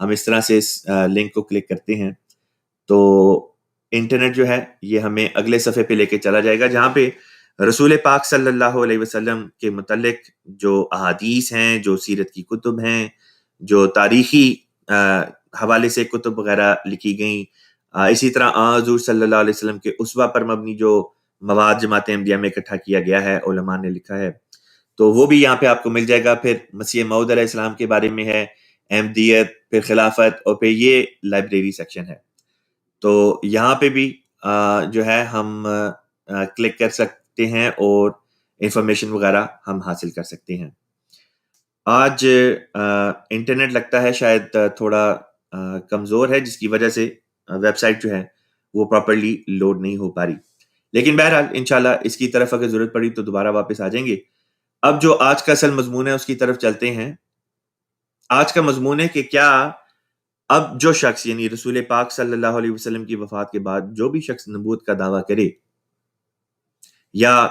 ہم اس طرح سے اس لنک کو کلک کرتے ہیں تو انٹرنیٹ جو ہے یہ ہمیں اگلے صفحے پہ لے کے چلا جائے گا، جہاں پہ رسول پاک صلی اللہ علیہ وسلم کے متعلق جو احادیث ہیں، جو سیرت کی کتب ہیں، جو تاریخی حوالے سے کتب وغیرہ لکھی گئیں، اسی طرح حضور صلی اللہ علیہ وسلم کے اسوہ پر مبنی جو مواد جماعت احمدیہ میں اکٹھا کیا گیا ہے، علماء نے لکھا ہے، تو وہ بھی یہاں پہ آپ کو مل جائے گا۔ پھر مسیح موعود علیہ السلام کے بارے میں ہے، احمدیت، پھر خلافت، اور پھر یہ لائبریری سیکشن ہے۔ تو یہاں پہ بھی جو ہے ہم کلک کر سکتے ہیں اور انفارمیشن وغیرہ ہم حاصل کر سکتے ہیں۔ آج انٹرنیٹ لگتا ہے شاید تھوڑا کمزور ہے، جس کی وجہ سے ویب سائٹ جو ہے وہ پراپرلی لوڈ نہیں ہو پا رہی، لیکن بہرحال انشاءاللہ اس کی طرف اگر ضرورت پڑی تو دوبارہ واپس آ جائیں گے۔ اب جو آج کا اصل مضمون ہے اس کی طرف چلتے ہیں۔ آج کا مضمون ہے کہ کیا اب جو شخص یعنی رسول پاک صلی اللہ علیہ وسلم کی وفات کے بعد جو بھی شخص نبوت کا دعویٰ کرے، یا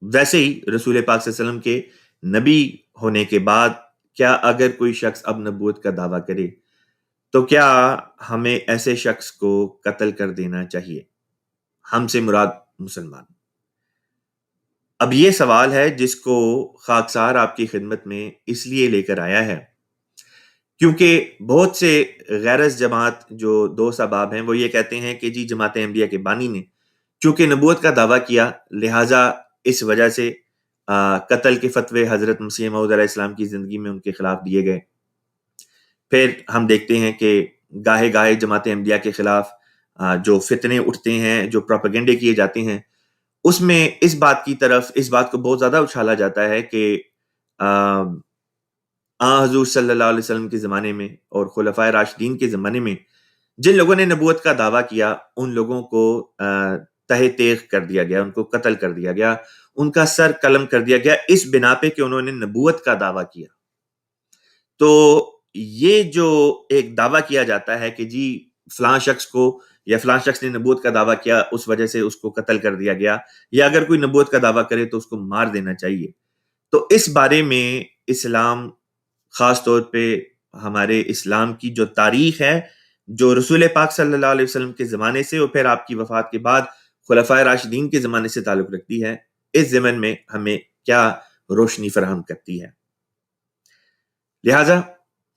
ویسے ہی رسول پاک صلی اللہ علیہ وسلم کے نبی ہونے کے بعد کیا اگر کوئی شخص اب نبوت کا دعویٰ کرے تو کیا ہمیں ایسے شخص کو قتل کر دینا چاہیے؟ ہم سے مراد مسلمان۔ اب یہ سوال ہے جس کو خاکسار آپ کی خدمت میں اس لیے لے کر آیا ہے کیونکہ بہت سے غیرز جماعت جو دوست احباب ہیں وہ یہ کہتے ہیں کہ جی جماعت احمدیہ کے بانی نے چونکہ نبوت کا دعویٰ کیا، لہٰذا اس وجہ سے قتل کے فتوے حضرت مسیح موعود علیہ السلام کی زندگی میں ان کے خلاف دیے گئے۔ پھر ہم دیکھتے ہیں کہ گاہے گاہے جماعت احمدیہ کے خلاف جو فتنے اٹھتے ہیں، جو پروپیگنڈے کیے جاتے ہیں، اس میں اس بات کو بہت زیادہ اچھالا جاتا ہے کہ حضور صلی اللہ علیہ وسلم کے زمانے میں اور خلفائے راشدین کے زمانے میں جن لوگوں نے نبوت کا دعویٰ کیا ان لوگوں کو تہہ تیغ کر دیا گیا، ان کو قتل کر دیا گیا، ان کا سر قلم کر دیا گیا اس بنا پہ کہ انہوں نے نبوت کا دعویٰ کیا۔ تو یہ جو ایک دعویٰ کیا جاتا ہے کہ جی فلاں شخص کو یا فلاں شخص نے نبوت کا دعویٰ کیا اس وجہ سے اس کو قتل کر دیا گیا، یا اگر کوئی نبوت کا دعویٰ کرے تو اس کو مار دینا چاہیے، تو اس بارے میں اسلام، خاص طور پہ ہمارے اسلام کی جو تاریخ ہے، جو رسول پاک صلی اللہ علیہ وسلم کے زمانے سے اور پھر آپ کی وفات کے بعد خلفائے راشدین کے زمانے سے تعلق رکھتی ہے، اس ضمن میں ہمیں کیا روشنی فراہم کرتی ہے۔ لہٰذا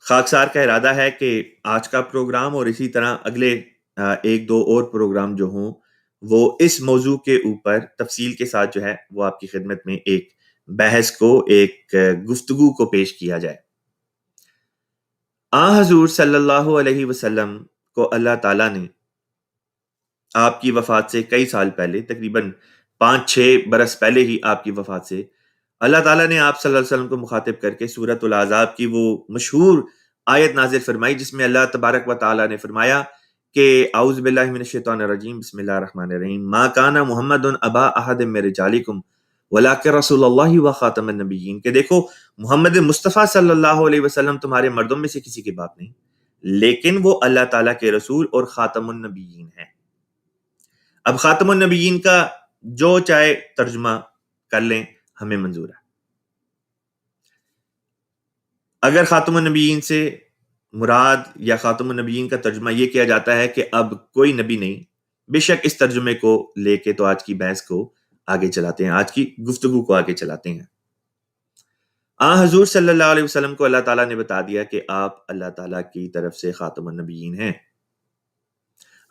خاکسار کا ارادہ ہے کہ آج کا پروگرام اور اسی طرح اگلے ایک دو اور پروگرام جو ہوں وہ اس موضوع کے اوپر تفصیل کے ساتھ جو ہے وہ آپ کی خدمت میں ایک بحث کو، ایک گفتگو کو پیش کیا جائے۔ حضور صلی اللہ علیہ وسلم کو اللہ تعالیٰ نے آپ کی وفات سے کئی سال پہلے، تقریباً 5-6 برس پہلے ہی آپ کی وفات سے اللہ تعالیٰ نے آپ صلی اللہ علیہ وسلم کو مخاطب کر کے سورۃ الاحزاب کی وہ مشہور آیت نازل فرمائی جس میں اللہ تبارک و تعالیٰ نے فرمایا کہ اعوذ باللہ من الشیطان الرجیم، بسم اللہ الرحمن الرحیم، ما کان محمد ابا احد من رجالکم ولکن رسول اللہ و خاتم النبیین، کہ دیکھو محمد مصطفیٰ صلی اللہ علیہ وسلم تمہارے مردوں میں سے کسی کے باپ نہیں، لیکن وہ اللہ تعالیٰ کے رسول اور خاتم النبیین ہیں۔ اب خاتم النبیین کا جو چاہے ترجمہ کر لیں، ہمیں منظور ہے۔ اگر خاتم النبیین سے مراد یا خاتم النبیین کا ترجمہ یہ کیا جاتا ہے کہ اب کوئی نبی نہیں، بے شک اس ترجمے کو لے کے تو آج کی بحث کو آگے چلاتے ہیں، آج کی گفتگو کو آگے چلاتے ہیں۔ حضور صلی اللہ علیہ وسلم کو اللہ تعالیٰ نے بتا دیا کہ آپ اللہ تعالیٰ کی طرف سے خاتم النبیین ہیں۔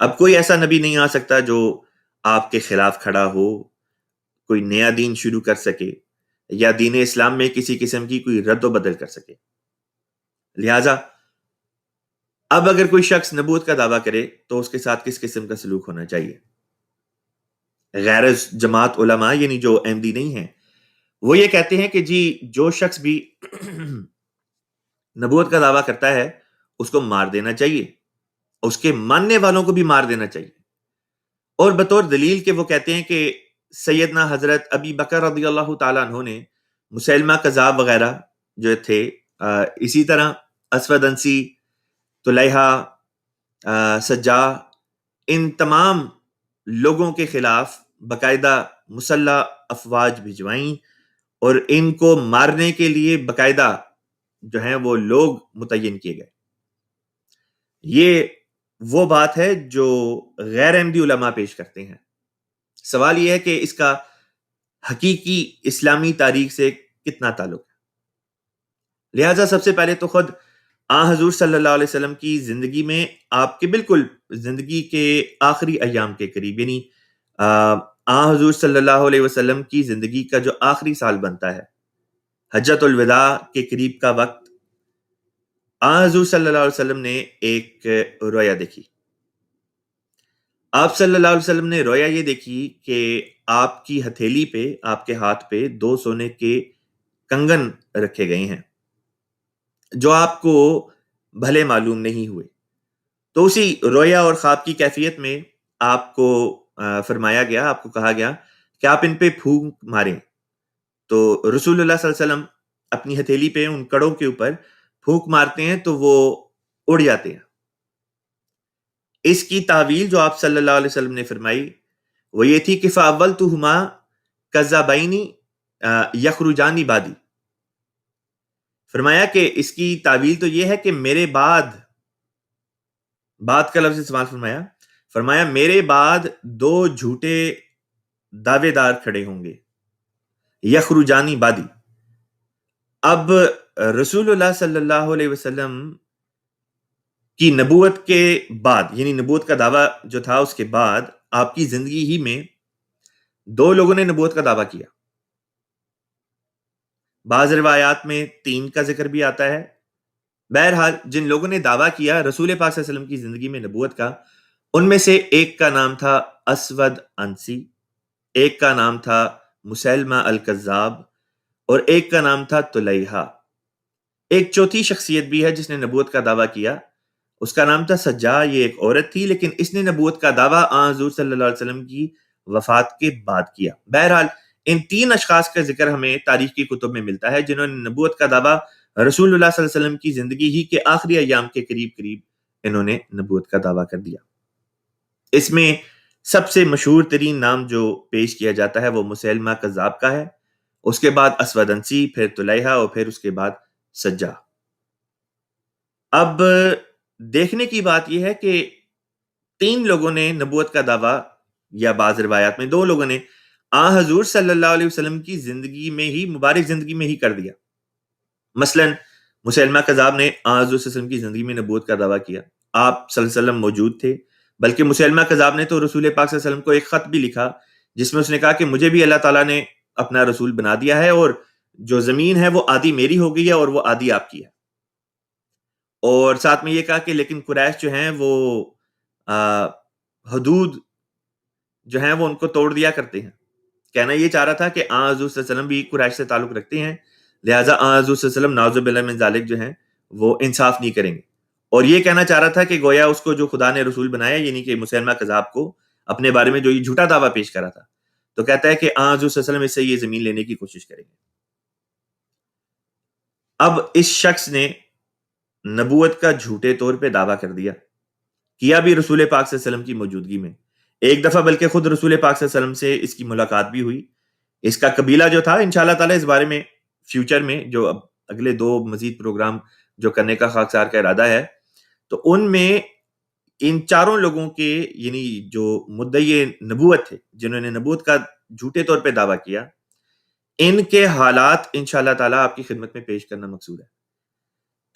اب کوئی ایسا نبی نہیں آ سکتا جو آپ کے خلاف کھڑا ہو، کوئی نیا دین شروع کر سکے یا دین اسلام میں کسی قسم کی کوئی رد و بدل کر سکے۔ لہٰذا اب اگر کوئی شخص نبوت کا دعویٰ کرے تو اس کے ساتھ کس قسم کا سلوک ہونا چاہیے؟ غیر جماعت علماء یعنی جو احمدی نہیں ہیں وہ یہ کہتے ہیں کہ جی جو شخص بھی نبوت کا دعویٰ کرتا ہے اس کو مار دینا چاہیے، اس کے ماننے والوں کو بھی مار دینا چاہیے، اور بطور دلیل کہ وہ کہتے ہیں کہ سیدنا حضرت ابی بکر رضی اللہ تعالیٰ عنہ نے مسیلمہ کذاب وغیرہ جو تھے، اسی طرح اسود انسی، طلیحہ، سجاح، ان تمام لوگوں کے خلاف باقاعدہ مسلح افواج بھجوائیں اور ان کو مارنے کے لیے باقاعدہ جو ہیں وہ لوگ متعین کیے گئے۔ یہ وہ بات ہے جو غیر احمدی علماء پیش کرتے ہیں. سوال یہ ہے کہ اس کا حقیقی اسلامی تاریخ سے کتنا تعلق ہے. لہٰذا سب سے پہلے تو خود حضور صلی اللہ علیہ وسلم کی زندگی میں آپ کے بالکل زندگی کے آخری ایام کے قریب، یعنی حضور صلی اللہ علیہ وسلم کی زندگی کا جو آخری سال بنتا ہے، حجۃ الوداع کے قریب کا وقت، حضور صلی اللہ علیہ وسلم نے ایک رویا دیکھی. آپ صلی اللہ علیہ وسلم نے رویا یہ دیکھی کہ آپ کی ہتھیلی پہ، آپ کے ہاتھ پہ 2 سونے کے کنگن رکھے گئے ہیں جو آپ کو بھلے معلوم نہیں ہوئے. تو اسی رویا اور خواب کی کیفیت میں آپ کو فرمایا گیا، آپ کو کہا گیا کہ آپ ان پہ پھونک ماریں. تو رسول اللہ صلی اللہ علیہ وسلم اپنی ہتھیلی پہ ان کڑوں کے اوپر پھونک مارتے ہیں تو وہ اڑ جاتے ہیں. اس کی تعویل جو آپ صلی اللہ علیہ وسلم نے فرمائی وہ یہ تھی کہ فَأَوَّلْتُهُمَا كَذَّابَيْنِ يَخْرُجَانِ بَعْدِي. فرمایا کہ اس کی تعویل تو یہ ہے کہ میرے بعد کا لفظ استعمال فرمایا میرے بعد 2 جھوٹے دعوے دار کھڑے ہوں گے، یخرجانی بادی. اب رسول اللہ صلی اللہ علیہ وسلم کی نبوت کے بعد، یعنی نبوت کا دعویٰ جو تھا اس کے بعد آپ کی زندگی ہی میں 2 لوگوں نے نبوت کا دعویٰ کیا. بعض روایات میں 3 کا ذکر بھی آتا ہے. بہرحال جن لوگوں نے دعویٰ کیا رسول پاک صلی اللہ علیہ وسلم کی زندگی میں نبوت کا، ان میں سے ایک کا نام تھا اسود انسی، ایک کا نام تھا مسیلمہ الکذاب، اور ایک کا نام تھا طلیحہ. ایک چوتھی شخصیت بھی ہے جس نے نبوت کا دعویٰ کیا، اس کا نام تھا سجا. یہ ایک عورت تھی لیکن اس نے نبوت کا دعویٰ حضور صلی اللہ علیہ وسلم کی وفات کے بعد کیا. بہرحال ان 3 اشخاص کا ذکر ہمیں تاریخ کی کتب میں ملتا ہے جنہوں نے نبوت کا دعویٰ رسول اللہ صلی اللہ علیہ وسلم کی زندگی ہی کے آخری ایام کے قریب انہوں نے نبوت کا دعویٰ کر دیا. اس میں سب سے مشہور ترین نام جو پیش کیا جاتا ہے وہ مسیلمہ کذاب کا ہے، اس کے بعد اسود انسی، پھر طلیحہ، اور پھر اس کے بعد سجا. اب دیکھنے کی بات یہ ہے کہ 3 لوگوں نے نبوت کا دعویٰ، یا بعض روایات میں 2 لوگوں نے حضور صلی اللہ علیہ وسلم کی زندگی میں ہی، مبارک زندگی میں ہی کر دیا. مثلا مسیلمہ کذاب نے حضور صلی اللہ علیہ وسلم کی زندگی میں نبوت کا دعویٰ کیا، آپ صلی اللہ علیہ وسلم موجود تھے، بلکہ مسیلمہ کذاب نے تو رسول پاک صلی اللہ علیہ وسلم کو ایک خط بھی لکھا جس میں اس نے کہا کہ مجھے بھی اللہ تعالیٰ نے اپنا رسول بنا دیا ہے، اور جو زمین ہے وہ آدھی میری ہو گئی ہے اور وہ آدھی آپ کی ہے. اور ساتھ میں یہ کہا کہ لیکن قریش جو ہیں وہ حدود جو ہیں وہ ان کو توڑ دیا کرتے ہیں. کہنا یہ چاہ رہا تھا کہ حضور صلی اللہ علیہ وسلم بھی قریش سے تعلق رکھتے ہیں، لہٰذا حضور صلی اللہ علیہ وسلم نعوذ باللہ من ذالک جو ہیں وہ انصاف نہیں کریں گے. اور یہ کہنا چاہ رہا تھا کہ گویا اس کو جو خدا نے رسول بنایا، یعنی کہ مسیلمہ کذاب کو اپنے بارے میں جو یہ جھوٹا دعویٰ پیش کرا تھا، تو کہتا ہے کہ حضور صلی اللہ علیہ وسلم اس سے یہ زمین لینے کی کوشش کریں گے. اب اس شخص نے نبوت کا جھوٹے طور پہ دعویٰ کر دیا، کیا بھی رسول پاک صلی اللہ علیہ وسلم کی موجودگی میں. ایک دفعہ بلکہ خود رسول پاک صلی اللہ علیہ وسلم سے اس کی ملاقات بھی ہوئی. اس کا قبیلہ جو تھا، انشاءاللہ تعالیٰ اس بارے میں فیوچر میں جو اب اگلے 2 مزید پروگرام جو کرنے کا خاکسار کا ارادہ ہے، تو ان میں ان 4 لوگوں کے، یعنی جو مدعی نبوت تھے، جنہوں نے نبوت کا جھوٹے طور پہ دعویٰ کیا، ان کے حالات انشاءاللہ تعالیٰ آپ کی خدمت میں پیش کرنا مقصود ہے.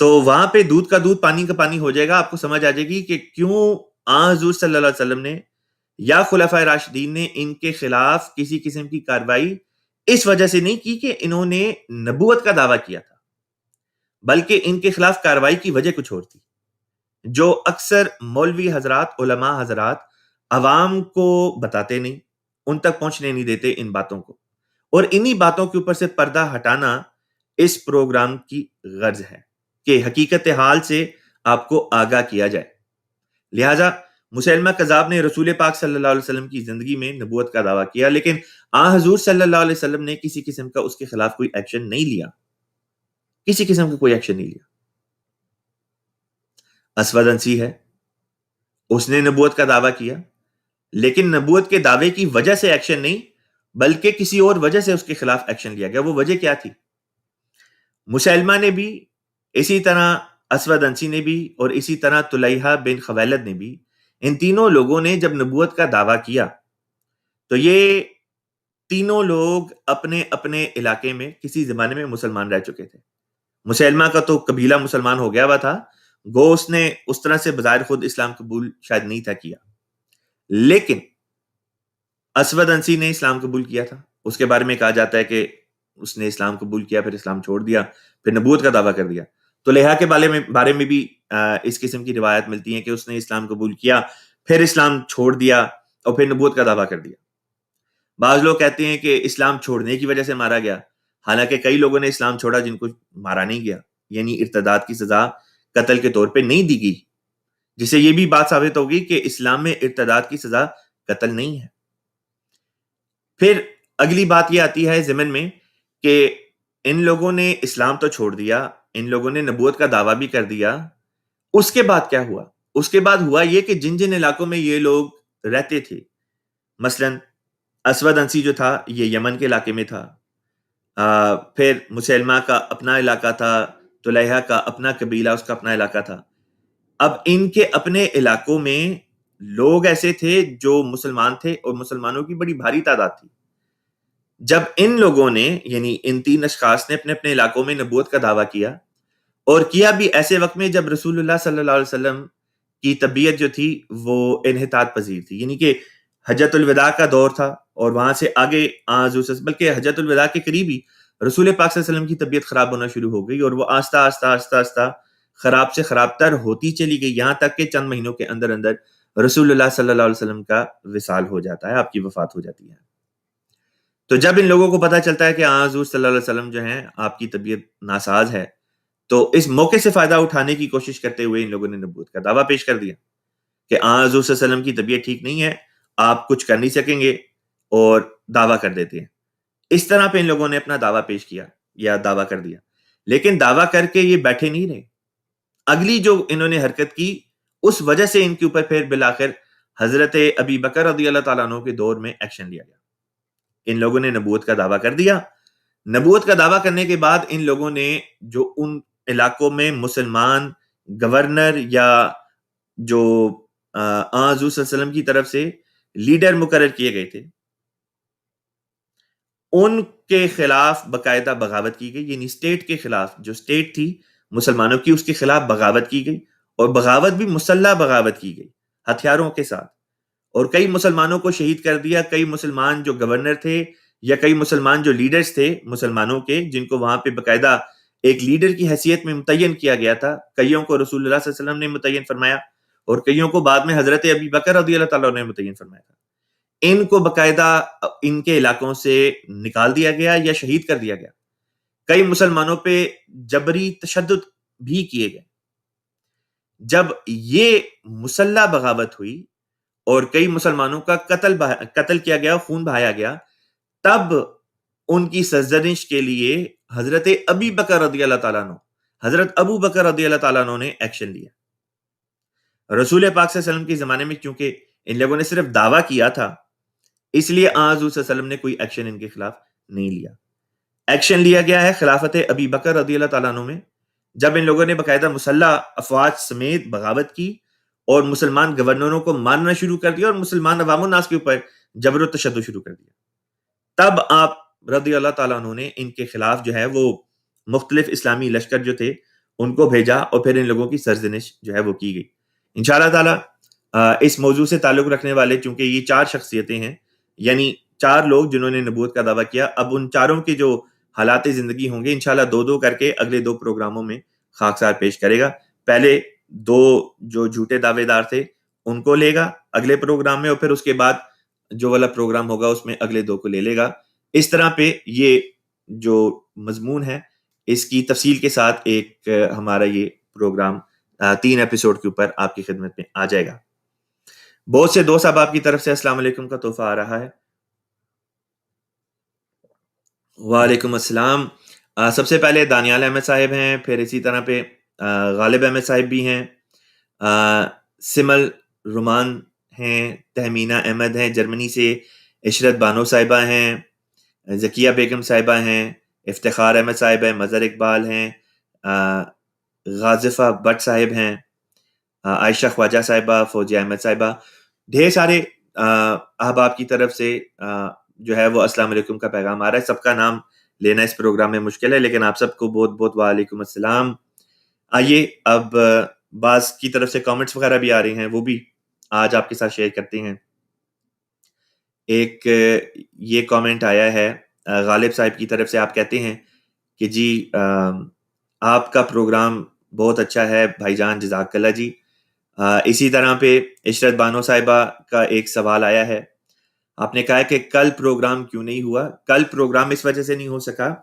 تو وہاں پہ دودھ کا دودھ پانی کا پانی ہو جائے گا. آپ کو سمجھ آ جائے گی کہ کیوں حضور صلی اللہ علیہ وسلم نے یا خلفائے راشدین نے ان کے خلاف کسی قسم کی کارروائی اس وجہ سے نہیں کی کہ انہوں نے نبوت کا دعویٰ کیا تھا، بلکہ ان کے خلاف کارروائی کی وجہ کچھ اور تھی جو اکثر مولوی حضرات، علماء حضرات عوام کو بتاتے نہیں، ان تک پہنچنے نہیں دیتے ان باتوں کو. اور انہی باتوں کے اوپر سے پردہ ہٹانا اس پروگرام کی غرض ہے کہ حقیقت حال سے آپ کو آگاہ کیا جائے. لہٰذا مسیلمہ کذاب نے رسول پاک صلی اللہ علیہ وسلم کی زندگی میں نبوت کا دعویٰ کیا، لیکن حضور صلی اللہ علیہ وسلم نے کسی قسم کا اس کے خلاف کوئی ایکشن نہیں لیا، کسی قسم کا کوئی ایکشن نہیں لیا. اسود انسی ہے، اس نے نبوت کا دعویٰ کیا، لیکن نبوت کے دعوے کی وجہ سے ایکشن نہیں، بلکہ کسی اور وجہ سے اس کے خلاف ایکشن لیا گیا. وہ وجہ کیا تھی؟ مسیلمہ نے بھی اسی طرح اسود انسی نے بھی اور اسی طرح طلیحہ بن خویلد نے بھی، ان تینوں لوگوں نے جب نبوت کا دعویٰ کیا تو یہ تینوں لوگ اپنے اپنے علاقے میں کسی زمانے میں مسلمان رہ چکے تھے۔ مسلمہ کا تو قبیلہ مسلمان ہو گیا ہوا تھا، گو اس نے اس طرح سے بظاہر خود اسلام قبول شاید نہیں تھا کیا، لیکن اسود انسی نے اسلام قبول کیا تھا۔ اس کے بارے میں کہا جاتا ہے کہ اس نے اسلام قبول کیا، پھر اسلام چھوڑ دیا، پھر نبوت کا دعویٰ کر دیا۔ طلیحہ کے بارے میں بھی اس قسم کی روایت ملتی ہے کہ اس نے اسلام قبول کیا، پھر اسلام چھوڑ دیا اور پھر نبوت کا دعویٰ کر دیا۔ بعض لوگ کہتے ہیں کہ اسلام چھوڑنے کی وجہ سے مارا گیا، حالانکہ کئی لوگوں نے اسلام چھوڑا جن کو مارا نہیں گیا، یعنی ارتداد کی سزا قتل کے طور پہ نہیں دی گئی، جس سے یہ بھی بات ثابت ہوگی کہ اسلام میں ارتداد کی سزا قتل نہیں ہے۔ پھر اگلی بات یہ آتی ہے ضمن میں کہ ان لوگوں نے اسلام تو چھوڑ دیا، ان لوگوں نے نبوت کا دعویٰ بھی کر دیا، اس کے بعد کیا ہوا؟ اس کے بعد ہوا یہ کہ جن جن علاقوں میں یہ لوگ رہتے تھے، مثلاً اسود انسی جو تھا یہ یمن کے علاقے میں تھا، پھر مسلمہ کا اپنا علاقہ تھا، طلیحہ کا اپنا قبیلہ، اس کا اپنا علاقہ تھا۔ اب ان کے اپنے علاقوں میں لوگ ایسے تھے جو مسلمان تھے اور مسلمانوں کی بڑی بھاری تعداد تھی۔ جب ان لوگوں نے یعنی ان تین اشخاص نے اپنے اپنے علاقوں میں نبوت کا دعویٰ کیا، اور کیا بھی ایسے وقت میں جب رسول اللہ صلی اللہ علیہ وسلم کی طبیعت جو تھی وہ انحطاط پذیر تھی، یعنی کہ حجۃ الوداع کا دور تھا، اور وہاں سے آگے بلکہ حجۃ الوداع کے قریب ہی رسول پاک صلی اللہ علیہ وسلم کی طبیعت خراب ہونا شروع ہو گئی، اور وہ آہستہ آہستہ آہستہ آہستہ خراب سے خراب تر ہوتی چلی گئی، یہاں تک کہ چند مہینوں کے اندر اندر رسول اللہ صلی اللہ علیہ وسلم کا وصال ہو جاتا ہے، آپ کی وفات ہو جاتی ہے۔ تو جب ان لوگوں کو پتہ چلتا ہے کہ حضور صلی اللہ علیہ وسلم جو ہیں آپ کی طبیعت ناساز ہے، تو اس موقع سے فائدہ اٹھانے کی کوشش کرتے ہوئے ان لوگوں نے نبوت کا دعویٰ پیش کر دیا کہ حضور صلی اللہ علیہ وسلم کی طبیعت ٹھیک نہیں ہے، آپ کچھ کر نہیں سکیں گے، اور دعویٰ کر دیتے ہیں۔ اس طرح پہ ان لوگوں نے اپنا دعویٰ پیش کیا یا دعویٰ کر دیا، لیکن دعویٰ کر کے یہ بیٹھے نہیں رہے، اگلی جو انہوں نے حرکت کی اس وجہ سے ان کے اوپر پھر بالآخر حضرت ابی بکر رضی اللہ تعالیٰ عنہ کے دور میں ایکشن لیا گیا۔ ان لوگوں نے نبوت کا دعویٰ کر دیا، نبوت کا دعویٰ کرنے کے بعد ان لوگوں نے جو ان علاقوں میں مسلمان گورنر یا جو حضور صلی اللہ علیہ وسلم کی طرف سے لیڈر مقرر کیے گئے تھے، ان کے خلاف باقاعدہ بغاوت کی گئی، یعنی اسٹیٹ کے خلاف، جو اسٹیٹ تھی مسلمانوں کی اس کے خلاف بغاوت کی گئی، اور بغاوت بھی مسلح بغاوت کی گئی ہتھیاروں کے ساتھ، اور کئی مسلمانوں کو شہید کر دیا۔ کئی مسلمان جو گورنر تھے یا کئی مسلمان جو لیڈرز تھے مسلمانوں کے، جن کو وہاں پہ باقاعدہ ایک لیڈر کی حیثیت میں متعین کیا گیا تھا، کئیوں کو رسول اللہ صلی اللہ علیہ وسلم نے متعین فرمایا، اور کئیوں کو بعد میں حضرت ابی بکر رضی اللہ تعالیٰ نے متعین فرمایا تھا۔ ان کو باقاعدہ ان کے علاقوں سے نکال دیا گیا یا شہید کر دیا گیا۔ کئی مسلمانوں پہ جبری تشدد بھی کیے گئے۔ جب یہ مسلح بغاوت ہوئی اور کئی مسلمانوں کا قتل کیا گیا، خون بہایا گیا، تب ان کی سرزنش کے لیے حضرت ابی بکر رضی اللہ تعالیٰ عنہ، حضرت ابو بکر رضی اللہ تعالیٰ عنہ نے ایکشن لیا۔ رسول پاک صلی اللہ علیہ وسلم کے زمانے میں کیونکہ ان لوگوں نے صرف دعویٰ کیا تھا، اس لیے حضور صلی اللہ علیہ وسلم نے کوئی ایکشن ان کے خلاف نہیں لیا۔ ایکشن لیا گیا ہے خلافت ابی بکر رضی اللہ تعالیٰ عنہ میں، جب ان لوگوں نے باقاعدہ مسلح افواج سمیت بغاوت کی اور مسلمان گورنروں کو مارنا شروع کر دیا اور مسلمان عوام الناس کے اوپر جبر و تشدد شروع کر دیا۔ تب آپ رضی اللہ تعالیٰ عنہ نے ان کے خلاف جو ہے وہ مختلف اسلامی لشکر جو تھے ان کو بھیجا، اور پھر ان لوگوں کی سرزنش جو ہے وہ کی گئی۔ انشاءاللہ تعالیٰ اس موضوع سے تعلق رکھنے والے، چونکہ یہ 4 شخصیتیں ہیں، یعنی 4 لوگ جنہوں نے نبوت کا دعویٰ کیا، اب ان چاروں کے جو حالات زندگی ہوں گے انشاءاللہ 2 کر کے اگلے 2 پروگراموں میں خاکسار پیش کرے گا۔ پہلے 2 جو جھوٹے دعوے دار تھے ان کو لے گا اگلے پروگرام میں، اور پھر اس کے بعد جو والا پروگرام ہوگا اس میں اگلے 2 کو لے لے گا۔ اس طرح پہ یہ جو مضمون ہے اس کی تفصیل کے ساتھ ایک ہمارا یہ پروگرام 3 ایپیسوڈ کے اوپر آپ کی خدمت میں آ جائے گا۔ بہت سے دوست احباب کی طرف سے السلام علیکم کا تحفہ آ رہا ہے۔ وعلیکم السلام۔ سب سے پہلے دانیال احمد صاحب ہیں، پھر اسی طرح پہ غالب احمد صاحب بھی ہیں، سمل رومان ہیں، تہمینہ احمد ہیں جرمنی سے، عشرت بانو صاحبہ ہیں، ذکیہ بیگم صاحبہ ہیں، افتخار احمد صاحب ہیں، مظہر اقبال ہیں، غازفہ بٹ صاحب ہیں، عائشہ خواجہ صاحبہ، فوزیہ احمد صاحبہ، ڈھیر سارے احباب کی طرف سے جو ہے وہ السلام علیکم کا پیغام آ رہا ہے. سب کا نام لینا اس پروگرام میں مشکل ہے، لیکن آپ سب کو بہت بہت وعلیکم السلام. آئیے اب بعض کی طرف سے کامنٹس وغیرہ بھی آ رہے ہیں، وہ بھی آج آپ کے ساتھ شیئر کرتے ہیں. ایک یہ کامنٹ آیا ہے غالب صاحب کی طرف سے. آپ کہتے ہیں کہ جی آپ کا پروگرام بہت اچھا ہے بھائی جان، جزاک اللہ جی. اسی طرح پہ عشرت بانو صاحبہ کا ایک سوال آیا ہے. آپ نے کہا کہ کل پروگرام کیوں نہیں ہوا؟ کل پروگرام اس وجہ سے نہیں ہو سکا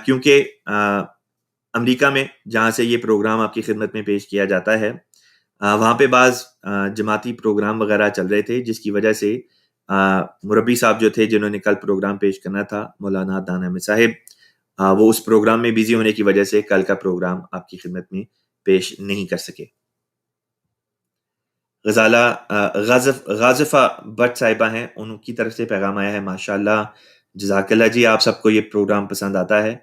کیونکہ امریکہ میں جہاں سے یہ پروگرام آپ کی خدمت میں پیش کیا جاتا ہے، وہاں پہ بعض جماعتی پروگرام وغیرہ چل رہے تھے، جس کی وجہ سے مربی صاحب جو تھے جنہوں نے کل پروگرام پیش کرنا تھا، مولانا عدنان احمد صاحب، وہ اس پروگرام میں بیزی ہونے کی وجہ سے کل کا پروگرام آپ کی خدمت میں پیش نہیں کر سکے. غازفہ بٹ صاحبہ ہیں، ان کی طرف سے پیغام آیا ہے. ماشاءاللہ، جزاک اللہ جی، آپ سب کو یہ پروگرام پسند آتا ہے.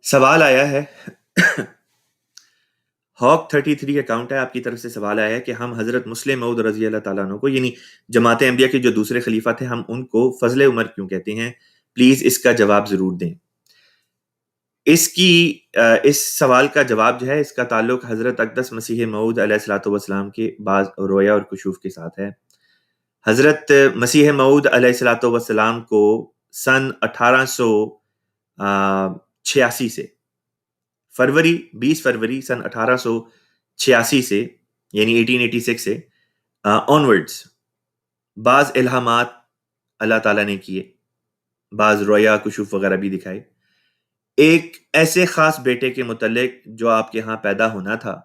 سوال آیا ہے ہاک 33 اکاؤنٹ ہے، آپ کی طرف سے سوال آیا ہے کہ ہم حضرت مسلم موعود رضی اللہ تعالیٰ عنہ کو، یعنی جماعت احمدیہ کے جو دوسرے خلیفہ تھے، ہم ان کو فضل عمر کیوں کہتے ہیں؟ پلیز اس کا جواب ضرور دیں. اس سوال کا جواب جو ہے، اس کا تعلق حضرت اقدس مسیح موعود علیہ الصلوۃ والسلام کے بعض رویا اور کشوف کے ساتھ ہے. حضرت مسیح موعود علیہ الصلوۃ والسلام کو سن 1886 سے فروری 20 فروری سن 1886 سے، یعنی 1886 سے آنورڈز بعض الہامات اللہ تعالیٰ نے کیے، بعض رویا کشوف وغیرہ بھی دکھائے، ایک ایسے خاص بیٹے کے متعلق جو آپ کے ہاں پیدا ہونا تھا،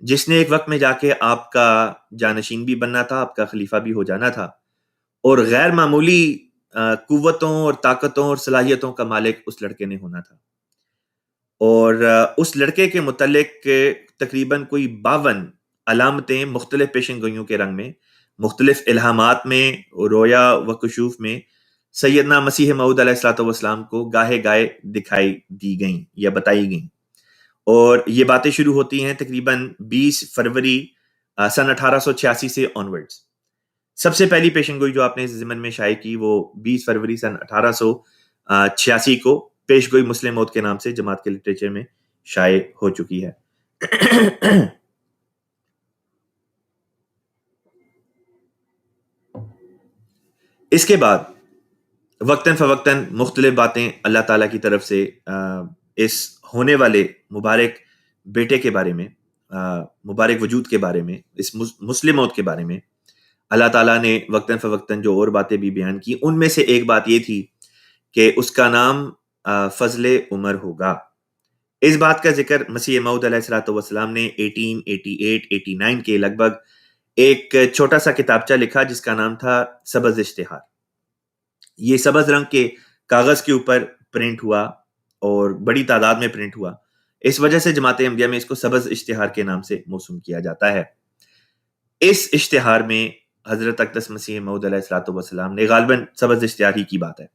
جس نے ایک وقت میں جا کے آپ کا جانشین بھی بننا تھا، آپ کا خلیفہ بھی ہو جانا تھا، اور غیر معمولی قوتوں اور طاقتوں اور صلاحیتوں کا مالک اس لڑکے نے ہونا تھا. اور اس لڑکے کے متعلق تقریباً کوئی 52 علامتیں مختلف پیشن گوئیوں کے رنگ میں، مختلف الہامات میں، رویا و کشوف میں سیدنا مسیح موعود علیہ الصلوۃ والسلام کو گاہے گاہے دکھائی دی گئیں یا بتائی گئیں. اور یہ باتیں شروع ہوتی ہیں تقریباً 20 فروری سن 1886 سے آنورڈز. سب سے پہلی پیشن گوئی جو آپ نے اس ضمن میں شائع کی، وہ 20 فروری سن 1886 کو پیش گوئی مسلم موت کے نام سے جماعت کے لٹریچر میں شائع ہو چکی ہے. اس کے بعد وقتاً فوقتاً مختلف باتیں اللہ تعالیٰ کی طرف سے اس ہونے والے مبارک بیٹے کے بارے میں، مبارک وجود کے بارے میں، اس مسلم موت کے بارے میں اللہ تعالیٰ نے وقتاً فوقتاً جو اور باتیں بھی بیان کی. ان میں سے ایک بات یہ تھی کہ اس کا نام فضل عمر ہوگا. اس بات کا ذکر مسیح موعود علیہ الصلوۃ والسلام نے 1888-89 کے لگ بھگ ایک چھوٹا سا کتابچہ لکھا جس کا نام تھا سبز اشتہار. یہ سبز رنگ کے کاغذ کے اوپر پرنٹ ہوا اور بڑی تعداد میں پرنٹ ہوا، اس وجہ سے جماعت احمدیہ میں اس کو سبز اشتہار کے نام سے موسوم کیا جاتا ہے. اس اشتہار میں حضرت اقدس مسیح موعود علیہ الصلوۃ والسلام نے، غالباً سبز اشتہار ہی کی بات ہے،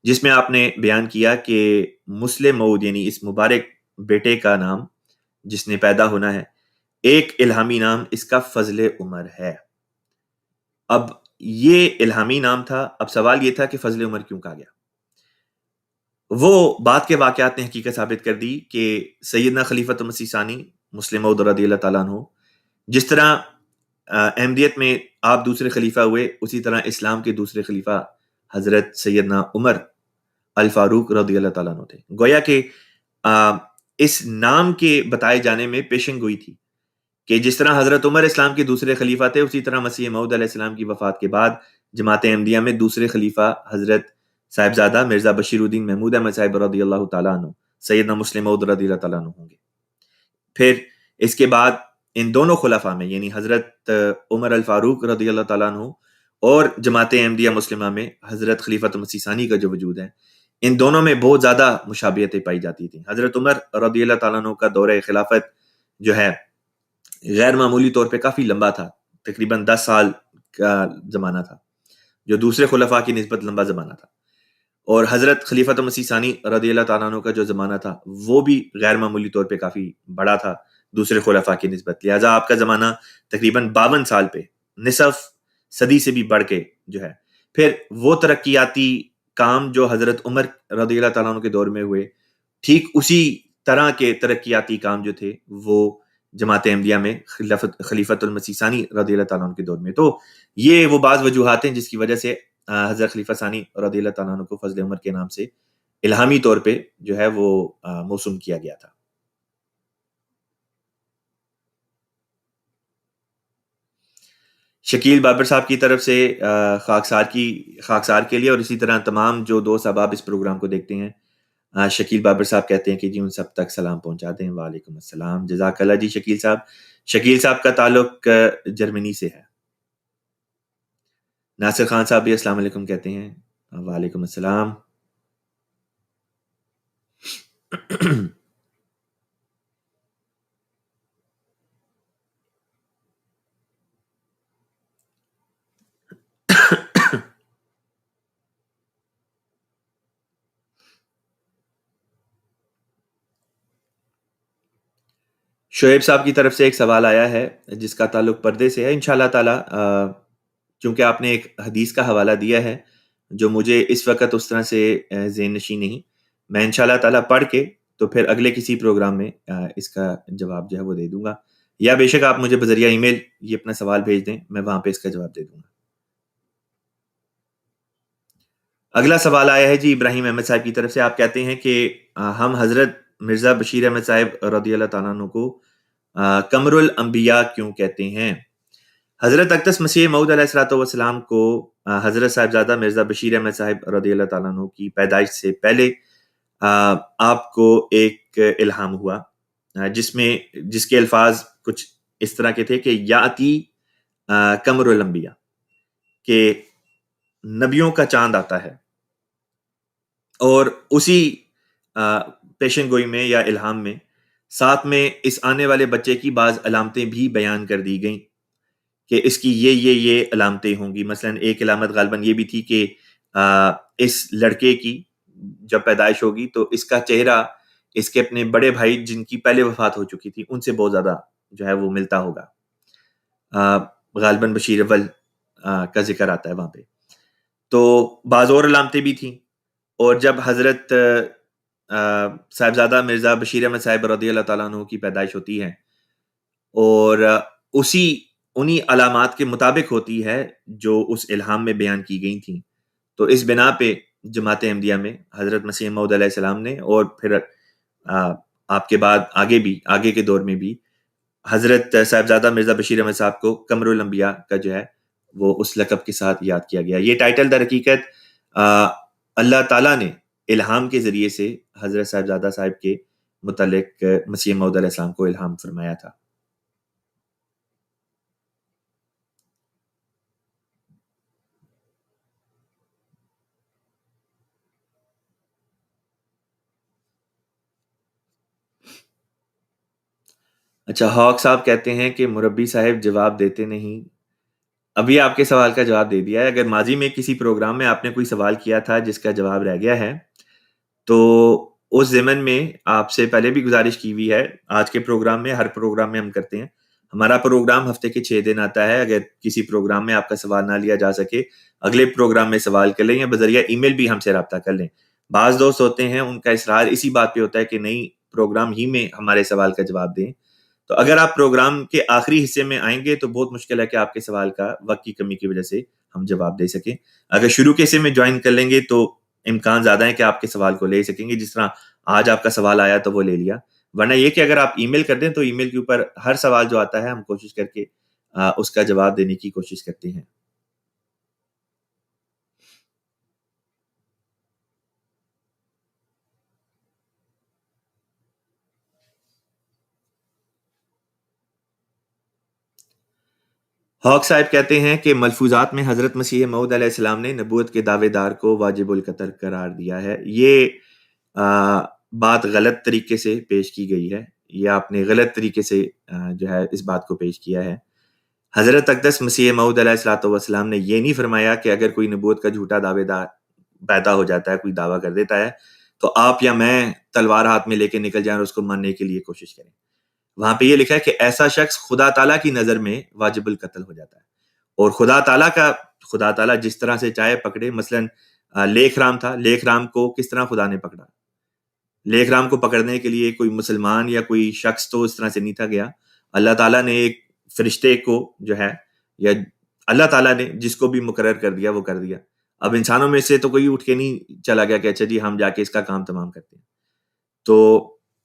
جس میں آپ نے بیان کیا کہ مسلم موعود، یعنی اس مبارک بیٹے کا نام جس نے پیدا ہونا ہے، ایک الہامی نام اس کا فضل عمر ہے. اب یہ الہامی نام تھا. اب سوال یہ تھا کہ فضل عمر کیوں کہا گیا؟ وہ بات کے واقعات نے حقیقت ثابت کر دی کہ سیدنا خلیفۃ مسیح ثانی مسلم موعود رضی اللہ تعالیٰ عنہ، جس طرح احمدیت میں آپ دوسرے خلیفہ ہوئے، اسی طرح اسلام کے دوسرے خلیفہ حضرت سیدنا عمر الفاروق رضی اللہ تعالیٰ عنہ تھے. گویا کہ اس نام کے بتائے جانے میں پیشن گوئی تھی کہ جس طرح حضرت عمر اسلام کے دوسرے خلیفہ تھے، اسی طرح مسیح موعود علیہ السلام کی وفات کے بعد جماعت احمدیہ میں دوسرے خلیفہ حضرت صاحبزادہ مرزا بشیر الدین محمود احمد صاحب رضی اللہ تعالیٰ عنہ، سیدنا مسلم موعود رضی اللہ تعالیٰ عنہ ہوں گے. پھر اس کے بعد ان دونوں خلفاء میں، یعنی حضرت عمر الفاروق رضی اللہ تعالیٰ عنہ اور جماعت احمدیہ مسلمہ میں حضرت خلیفۃ مسیح ثانی کا جو وجود ہے، ان دونوں میں بہت زیادہ مشابہتیں پائی جاتی تھیں. حضرت عمر رضی اللہ تعالیٰ عنہ کا دورہ خلافت جو ہے غیر معمولی طور پہ کافی لمبا تھا، تقریباً 10 سال کا زمانہ تھا، جو دوسرے خلفاء کی نسبت لمبا زمانہ تھا. اور حضرت خلیفۃ مسیح ثانی رضی اللہ تعالیٰ عنہ کا جو زمانہ تھا وہ بھی غیر معمولی طور پہ کافی بڑا تھا دوسرے خلفاء کی نسبت، لہٰذا آپ کا زمانہ تقریباً 52 سال پہ نصف صدی سے بھی بڑھ کے جو ہے. پھر وہ ترقیاتی کام جو حضرت عمر رضی اللہ تعالیٰ عنہ کے دور میں ہوئے، ٹھیک اسی طرح کے ترقیاتی کام جو تھے وہ جماعت احمدیہ میں خلیفۃ المسیح ثانی رضی اللہ تعالیٰ عنہ کے دور میں. تو یہ وہ بعض وجوہات ہیں جس کی وجہ سے حضرت خلیفہ ثانی رضی اللہ تعالیٰ عنہ کو فضل عمر کے نام سے الہامی طور پہ جو ہے وہ موسوم کیا گیا تھا. شکیل بابر صاحب کی طرف سے خاکسار کے لیے اور اسی طرح تمام جو دوست احباب اس پروگرام کو دیکھتے ہیں، شکیل بابر صاحب کہتے ہیں کہ جی ان سب تک سلام پہنچا دیں. وعلیکم السلام، جزاک اللہ جی شکیل صاحب. شکیل صاحب کا تعلق جرمنی سے ہے. ناصر خان صاحب بھی السلام علیکم کہتے ہیں. وعلیکم السلام. شعیب صاحب کی طرف سے ایک سوال آیا ہے جس کا تعلق پردے سے ہے. انشاءاللہ تعالی چونکہ آپ نے ایک حدیث کا حوالہ دیا ہے جو مجھے اس وقت اس طرح سے ذہن نشین نہیں، میں انشاءاللہ تعالی پڑھ کے تو پھر اگلے کسی پروگرام میں اس کا جواب جو ہے وہ دے دوں گا، یا بے شک آپ مجھے بذریعہ ای میل یہ اپنا سوال بھیج دیں، میں وہاں پہ اس کا جواب دے دوں گا. اگلا سوال آیا ہے جی ابراہیم احمد صاحب کی طرف سے. آپ کہتے ہیں کہ ہم حضرت مرزا بشیر احمد صاحب رضی اللہ تعالیٰ عنہ کو قمر الانبیاء کیوں کہتے ہیں؟ حضرت اقدس مسیح موعود علیہ الصلوۃ والسلام کو حضرت صاحبزادہ مرزا بشیر احمد صاحب رضی اللہ تعالیٰ عنہ کی پیدائش سے پہلے آپ کو ایک الہام ہوا جس کے الفاظ کچھ اس طرح کے تھے کہ یاتی قمر الانبیاء، کہ نبیوں کا چاند آتا ہے. اور اسی پیشن گوئی میں یا الہام میں ساتھ میں اس آنے والے بچے کی بعض علامتیں بھی بیان کر دی گئیں کہ اس کی یہ علامتیں ہوں گی. مثلا ایک علامت غالباً یہ بھی تھی کہ اس لڑکے کی جب پیدائش ہوگی تو اس کا چہرہ اس کے اپنے بڑے بھائی جن کی پہلے وفات ہو چکی تھی ان سے بہت زیادہ جو ہے وہ ملتا ہوگا. غالباً بشیر اول کا ذکر آتا ہے وہاں پہ. تو بعض اور علامتیں بھی تھیں. اور جب حضرت صاحبزادہ مرزا بشیر احمد صاحب رضی اللہ تعالیٰ عنہ کی پیدائش ہوتی ہے اور انہی علامات کے مطابق ہوتی ہے جو اس الہام میں بیان کی گئی تھیں، تو اس بنا پہ جماعت احمدیہ میں حضرت مسیح موعود علیہ السلام نے اور پھر آپ کے بعد آگے کے دور میں بھی حضرت صاحبزادہ مرزا بشیر احمد صاحب کو قمر الانبیاء کا جو ہے وہ اس لقب کے ساتھ یاد کیا گیا. یہ ٹائٹل در حقیقت اللہ تعالیٰ نے الہام کے ذریعے سے حضرت صاحبزادہ صاحب کے متعلق مسیح موعود علیہ السلام کو الہام فرمایا تھا. اچھا، ہاک صاحب کہتے ہیں کہ مربی صاحب جواب دیتے نہیں. ابھی آپ کے سوال کا جواب دے دیا ہے. اگر ماضی میں کسی پروگرام میں آپ نے کوئی سوال کیا تھا جس کا جواب رہ گیا ہے تو اس ضمن میں آپ سے پہلے بھی گزارش کی ہوئی ہے، آج کے پروگرام میں ہر پروگرام میں ہم کرتے ہیں، ہمارا پروگرام ہفتے کے 6 دن آتا ہے. اگر کسی پروگرام میں آپ کا سوال نہ لیا جا سکے اگلے پروگرام میں سوال کر لیں یا بذریعہ ای میل بھی ہم سے رابطہ کر لیں. بعض دوست ہوتے ہیں ان کا اصرار اسی بات پہ ہوتا ہے کہ نہیں پروگرام ہی میں ہمارے سوال کا جواب دیں. تو اگر آپ پروگرام کے آخری حصے میں آئیں گے تو بہت مشکل ہے کہ آپ کے سوال کا وقت کی کمی کی وجہ سے ہم جواب دے سکیں. اگر شروع کے حصے میں جوائن کر لیں گے تو امکان زیادہ ہے کہ آپ کے سوال کو لے سکیں گے. جس طرح آج آپ کا سوال آیا تو وہ لے لیا، ورنہ یہ کہ اگر آپ ای میل کر دیں تو ای میل کے اوپر ہر سوال جو آتا ہے ہم کوشش کر کے اس کا جواب دینے کی کوشش کرتے ہیں. ہاک صاحب کہتے ہیں کہ ملفوظات میں حضرت مسیح موعود علیہ السلام نے نبوت کے دعوے دار کو واجب القتل قرار دیا ہے. یہ بات غلط طریقے سے پیش کی گئی ہے، یہ آپ نے غلط طریقے سے جو ہے اس بات کو پیش کیا ہے. حضرت اقدس مسیح موعود علیہ الصلوۃ والسلام نے یہ نہیں فرمایا کہ اگر کوئی نبوت کا جھوٹا دعوے دار پیدا ہو جاتا ہے، کوئی دعویٰ کر دیتا ہے، تو آپ یا میں تلوار ہاتھ میں لے کے نکل جائیں اور اس کو مارنے کے لیے کوشش کریں. وہاں پہ یہ لکھا ہے کہ ایسا شخص خدا تعالیٰ کی نظر میں واجب القتل ہو جاتا ہے. اور خدا تعالیٰ جس طرح سے چاہے پکڑے. مثلاً لیکھ رام تھا، لیکھ رام کو کس طرح خدا نے پکڑا؟ لیکھ رام کو پکڑنے کے لیے کوئی مسلمان یا کوئی شخص تو اس طرح سے نہیں تھا گیا. اللہ تعالیٰ نے ایک فرشتے کو جو ہے، یا اللہ تعالیٰ نے جس کو بھی مقرر کر دیا وہ کر دیا. اب انسانوں میں سے تو کوئی اٹھ کے نہیں چلا گیا کہ اچھا جی ہم جا کے اس کا کام تمام کرتے ہیں. تو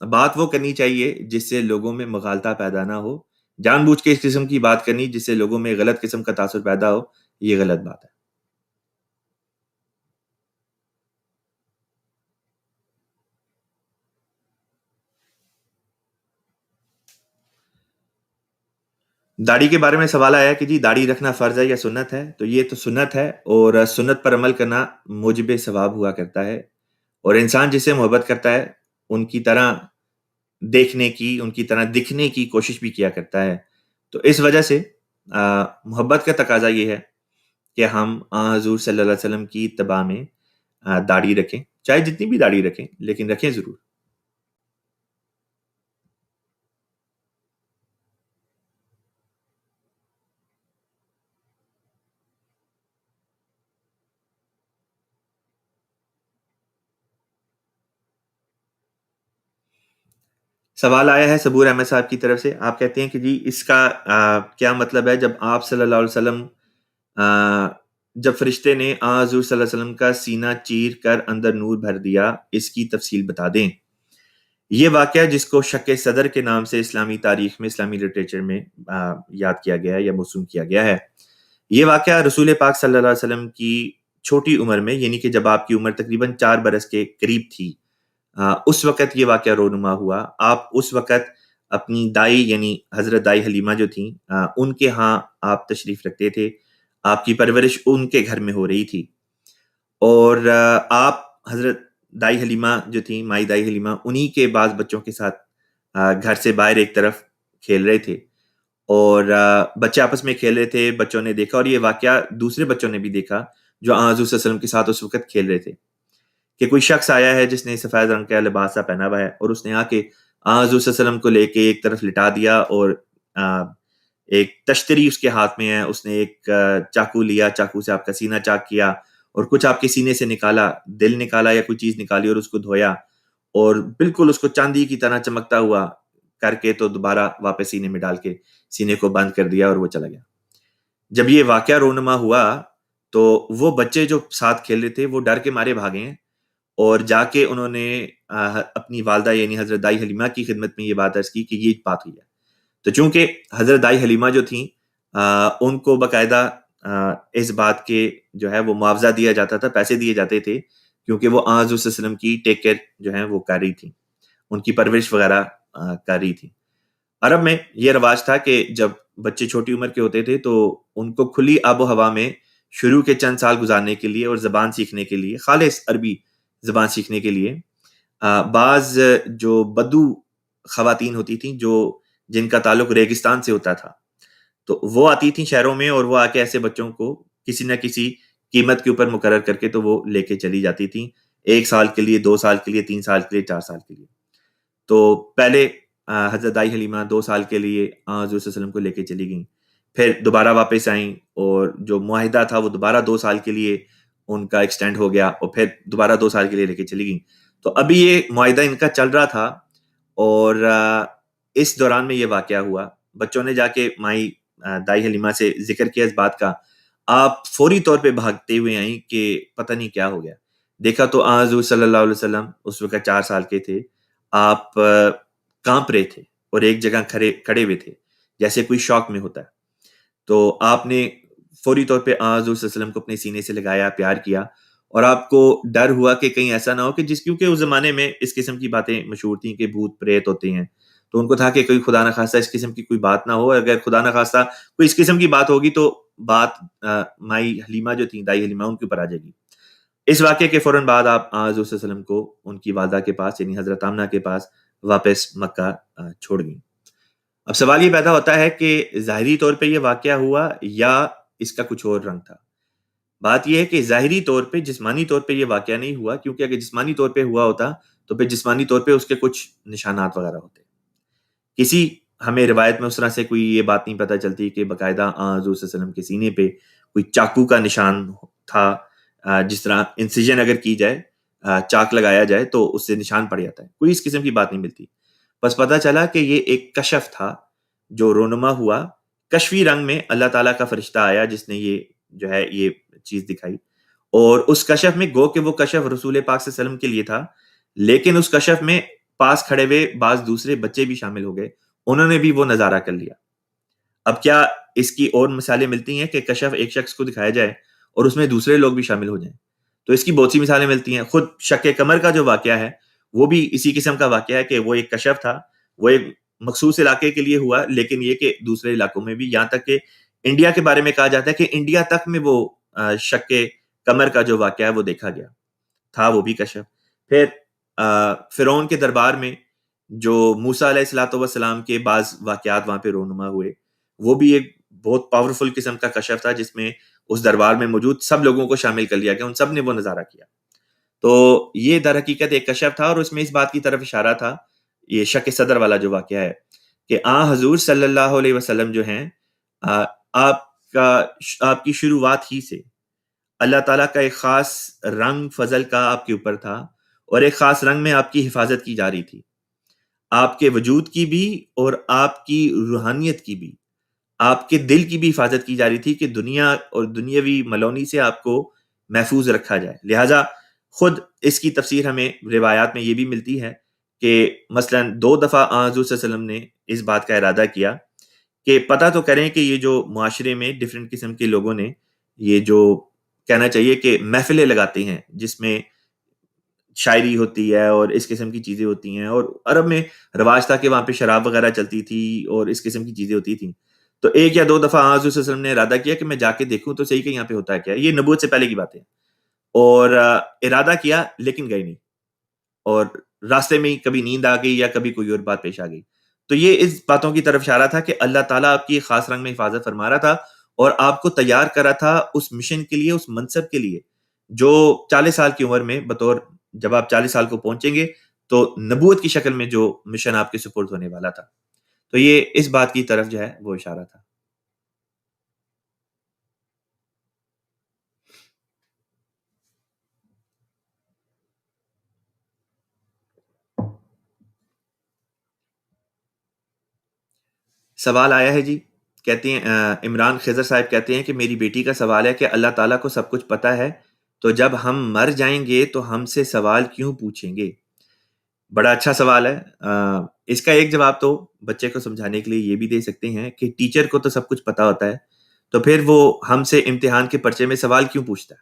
بات وہ کرنی چاہیے جس سے لوگوں میں مغالطہ پیدا نہ ہو. جان بوجھ کے اس قسم کی بات کرنی جس سے لوگوں میں غلط قسم کا تاثر پیدا ہو، یہ غلط بات ہے. داڑھی کے بارے میں سوال آیا کہ جی داڑھی رکھنا فرض ہے یا سنت ہے. تو یہ تو سنت ہے، اور سنت پر عمل کرنا موجب ثواب ہوا کرتا ہے. اور انسان جس سے محبت کرتا ہے ان کی طرح دیکھنے کی، ان کی طرح دکھنے کی کوشش بھی کیا کرتا ہے. تو اس وجہ سے محبت کا تقاضا یہ ہے کہ ہم حضور صلی اللہ علیہ وسلم کی اتباع میں داڑھی رکھیں، چاہے جتنی بھی داڑھی رکھیں لیکن رکھیں ضرور. سوال آیا ہے صبور احمد صاحب کی طرف سے. آپ کہتے ہیں کہ جی اس کا کیا مطلب ہے جب آپ صلی اللہ علیہ وسلم جب فرشتے نے حضور صلی اللہ علیہ وسلم کا سینہ چیر کر اندر نور بھر دیا، اس کی تفصیل بتا دیں. یہ واقعہ جس کو شق صدر کے نام سے اسلامی تاریخ میں، اسلامی لٹریچر میں یاد کیا گیا ہے یا موسوم کیا گیا ہے، یہ واقعہ رسول پاک صلی اللہ علیہ وسلم کی چھوٹی عمر میں، یعنی کہ جب آپ کی عمر تقریباً 4 برس کے قریب تھی، اس وقت یہ واقعہ رونما ہوا. آپ اس وقت اپنی دائی یعنی حضرت دائی حلیمہ جو تھیں، ان کے ہاں آپ تشریف رکھتے تھے. آپ کی پرورش ان کے گھر میں ہو رہی تھی. اور آپ حضرت دائی حلیمہ جو تھیں، مائی دائی حلیمہ، انہی کے بعض بچوں کے ساتھ گھر سے باہر ایک طرف کھیل رہے تھے. اور بچے آپس میں کھیل رہے تھے. بچوں نے دیکھا، اور یہ واقعہ دوسرے بچوں نے بھی دیکھا جو حضور صلی اللہ علیہ وسلم کے ساتھ اس وقت کھیل رہے تھے، کہ کوئی شخص آیا ہے جس نے سفید رنگ کا لباس سا پہنا ہوا ہے، اور اس نے آ کے حضور صلی اللہ علیہ وسلم کو لے کے ایک طرف لٹا دیا. اور ایک تشتری اس کے ہاتھ میں ہے، اس نے ایک چاقو لیا، چاقو سے آپ کا سینہ چاک کیا، اور کچھ آپ کے سینے سے نکالا، دل نکالا یا کوئی چیز نکالی، اور اس کو دھویا، اور بالکل اس کو چاندی کی طرح چمکتا ہوا کر کے تو دوبارہ واپس سینے میں ڈال کے سینے کو بند کر دیا اور وہ چلا گیا. جب یہ واقعہ رونما ہوا تو وہ بچے جو ساتھ کھیل رہے تھے وہ ڈر کے مارے بھاگے ہیں، اور جا کے انہوں نے اپنی والدہ یعنی حضرت دائی حلیمہ کی خدمت میں یہ بات عرض کی کہ یہ بات ہوئی ہے. تو چونکہ حضرت دائی حلیمہ جو تھیں، ان کو باقاعدہ اس بات کے جو ہے وہ معاوضہ دیا جاتا تھا، پیسے دیے جاتے تھے، کیونکہ وہ حضور صلی اللہ علیہ وسلم کی ٹیک کیئر جو ہے وہ کر رہی تھیں، ان کی پرورش وغیرہ کر رہی تھیں. عرب میں یہ رواج تھا کہ جب بچے چھوٹی عمر کے ہوتے تھے تو ان کو کھلی آب و ہوا میں شروع کے چند سال گزارنے کے لیے اور زبان سیکھنے کے لیے، خالص عربی زبان سیکھنے کے لیے، بعض جو بدو خواتین ہوتی تھیں جن کا تعلق ریگستان سے ہوتا تھا، تو وہ آتی تھیں شہروں میں، اور وہ آ کے ایسے بچوں کو کسی نہ کسی قیمت کے اوپر مقرر کر کے تو وہ لے کے چلی جاتی تھیں، 1 سال کے لیے، 2 سال کے لیے، 3 سال کے لیے، 4 سال کے لیے. تو پہلے حضرت دائی حلیمہ 2 سال کے لیے حضور صلی اللہ علیہ وسلم کو لے کے چلی گئیں، پھر دوبارہ واپس آئیں، اور جو معاہدہ تھا وہ دوبارہ 2 سال کے لیے ان کا ایکسٹینڈ ہو گیا، اور پھر دوبارہ 2 سال کے لیے لے کے چلی گئیں. تو ابھی یہ معاہدہ ان کا چل رہا تھا، اور اس دوران میں یہ واقعہ ہوا. بچوں نے جا کے مائی دائی حلیمہ سے ذکر کیا اس بات کا. آپ فوری طور پہ بھاگتے ہوئے آئیں کہ پتہ نہیں کیا ہو گیا. دیکھا تو حضور صلی اللہ علیہ وسلم اس وقت 4 سال کے تھے. آپ کانپ رہے تھے اور ایک جگہ کھڑے ہوئے تھے جیسے کوئی شوق میں ہوتا ہے. تو آپ نے فوری طور پہ حضور صلی اللہ علیہ وسلم کو اپنے سینے سے لگایا، پیار کیا، اور آپ کو ڈر ہوا کہ کہیں ایسا نہ ہو کہ کیونکہ اس زمانے میں اس قسم کی باتیں مشہور تھیں کہ بھوت پریت ہوتے ہیں، تو ان کو تھا کہ کوئی خدا نہ خواستہ اس قسم کی کوئی بات نہ ہو. اگر خدا نہ خواستہ کوئی اس قسم کی بات ہوگی تو بات مائی حلیمہ جو تھیں، دائی حلیمہ، ان کے اوپر آ جائے گی. اس واقعے کے فوراً بعد آپ حضور صلی اللہ علیہ وسلم کو ان کی والدہ کے پاس یعنی حضرت آمنہ کے پاس واپس مکہ چھوڑ گئیں. اب سوال یہ پیدا ہوتا ہے کہ ظاہری طور پہ یہ واقعہ ہوا یا اس کا کچھ اور رنگ تھا. بات یہ ہے کہ ظاہری طور پہ جسمانی طور پہ یہ واقعہ نہیں ہوا، کیونکہ اگر جسمانی طور پہ ہوا ہوتا تو پھر جسمانی طور پہ اس کے کچھ نشانات وغیرہ ہوتے. کسی ہمیں روایت میں اس طرح سے کوئی یہ بات نہیں پتہ چلتی کہ باقاعدہ حضور صلی اللہ علیہ وسلم کے سینے پہ کوئی چاقو کا نشان تھا. جس طرح انسیجن اگر کی جائے، چاک لگایا جائے تو اس سے نشان پڑ جاتا ہے، کوئی اس قسم کی بات نہیں ملتی. بس پتہ چلا کہ یہ ایک کشف تھا جو رونما ہوا. کشفی رنگ میں اللہ تعالیٰ کا فرشتہ آیا جس نے یہ جو ہے یہ چیز دکھائی. اور اس کشف میں گو کہ وہ کشف رسول پاک صلی اللہ علیہ وسلم کے لیے تھا، لیکن اس کشف میں پاس کھڑے ہوئے بعض دوسرے بچے بھی شامل ہو گئے، انہوں نے بھی وہ نظارہ کر لیا. اب کیا اس کی اور مثالیں ملتی ہیں کہ کشف ایک شخص کو دکھایا جائے اور اس میں دوسرے لوگ بھی شامل ہو جائیں؟ تو اس کی بہت سی مثالیں ملتی ہیں. خود شق قمر کا جو واقعہ ہے وہ بھی اسی قسم کا واقعہ ہے کہ وہ ایک کشف تھا، وہ ایک مخصوص علاقے کے لیے ہوا، لیکن یہ کہ دوسرے علاقوں میں بھی، یہاں تک کہ انڈیا کے بارے میں کہا جاتا ہے کہ انڈیا تک میں وہ شق قمر کا جو واقعہ ہے وہ دیکھا گیا تھا، وہ بھی کشف. پھر فرعون کے دربار میں جو موسیٰ علیہ الصلوۃ والسلام کے بعض واقعات وہاں پہ رونما ہوئے، وہ بھی ایک بہت پاورفل قسم کا کشف تھا جس میں اس دربار میں موجود سب لوگوں کو شامل کر لیا گیا، ان سب نے وہ نظارہ کیا. تو یہ در حقیقت ایک کشف تھا، اور اس میں اس بات کی طرف اشارہ تھا، یہ شق صدر والا جو واقعہ ہے، کہ حضور صلی اللہ علیہ وسلم جو ہیں، آپ کا آپ کی شروعات ہی سے اللہ تعالیٰ کا ایک خاص رنگ فضل کا آپ کے اوپر تھا، اور ایک خاص رنگ میں آپ کی حفاظت کی جا رہی تھی، آپ کے وجود کی بھی اور آپ کی روحانیت کی بھی، آپ کے دل کی بھی حفاظت کی جا رہی تھی کہ دنیا اور دنیاوی ملونی سے آپ کو محفوظ رکھا جائے. لہٰذا خود اس کی تفسیر ہمیں روایات میں یہ بھی ملتی ہے کہ مثلا 2 دفعہ حضور صلی اللہ علیہ وسلم نے اس بات کا ارادہ کیا کہ پتہ تو کریں کہ یہ جو معاشرے میں ڈفرینٹ قسم کے لوگوں نے یہ جو کہنا چاہیے کہ محفلیں لگاتے ہیں جس میں شاعری ہوتی ہے اور اس قسم کی چیزیں ہوتی ہیں، اور عرب میں رواج تھا کہ وہاں پہ شراب وغیرہ چلتی تھی اور اس قسم کی چیزیں ہوتی تھیں. تو 1 یا 2 دفعہ حضور صلی اللہ علیہ وسلم نے ارادہ کیا کہ میں جا کے دیکھوں تو صحیح کہ یہاں پہ ہوتا ہے کیا. یہ نبوت سے پہلے کی بات ہے. اور ارادہ کیا لیکن گئے نہیں، اور راستے میں ہی کبھی نیند آ گئی یا کبھی کوئی اور بات پیش آ گئی. تو یہ اس باتوں کی طرف اشارہ تھا کہ اللہ تعالیٰ آپ کی خاص رنگ میں حفاظت فرما رہا تھا اور آپ کو تیار کرا تھا اس مشن کے لیے، اس منصب کے لیے جو 40 سال کی عمر میں بطور، جب آپ 40 سال کو پہنچیں گے تو نبوت کی شکل میں جو مشن آپ کے سپرد ہونے والا تھا. تو یہ اس بات کی طرف جو ہے وہ اشارہ تھا. سوال آیا ہے جی، کہتے ہیں عمران خضر صاحب کہتے ہیں کہ میری بیٹی کا سوال ہے کہ اللہ تعالیٰ کو سب کچھ پتہ ہے، تو جب ہم مر جائیں گے تو ہم سے سوال کیوں پوچھیں گے؟ بڑا اچھا سوال ہے. اس کا ایک جواب تو بچے کو سمجھانے کے لیے یہ بھی دے سکتے ہیں کہ ٹیچر کو تو سب کچھ پتہ ہوتا ہے، تو پھر وہ ہم سے امتحان کے پرچے میں سوال کیوں پوچھتا ہے؟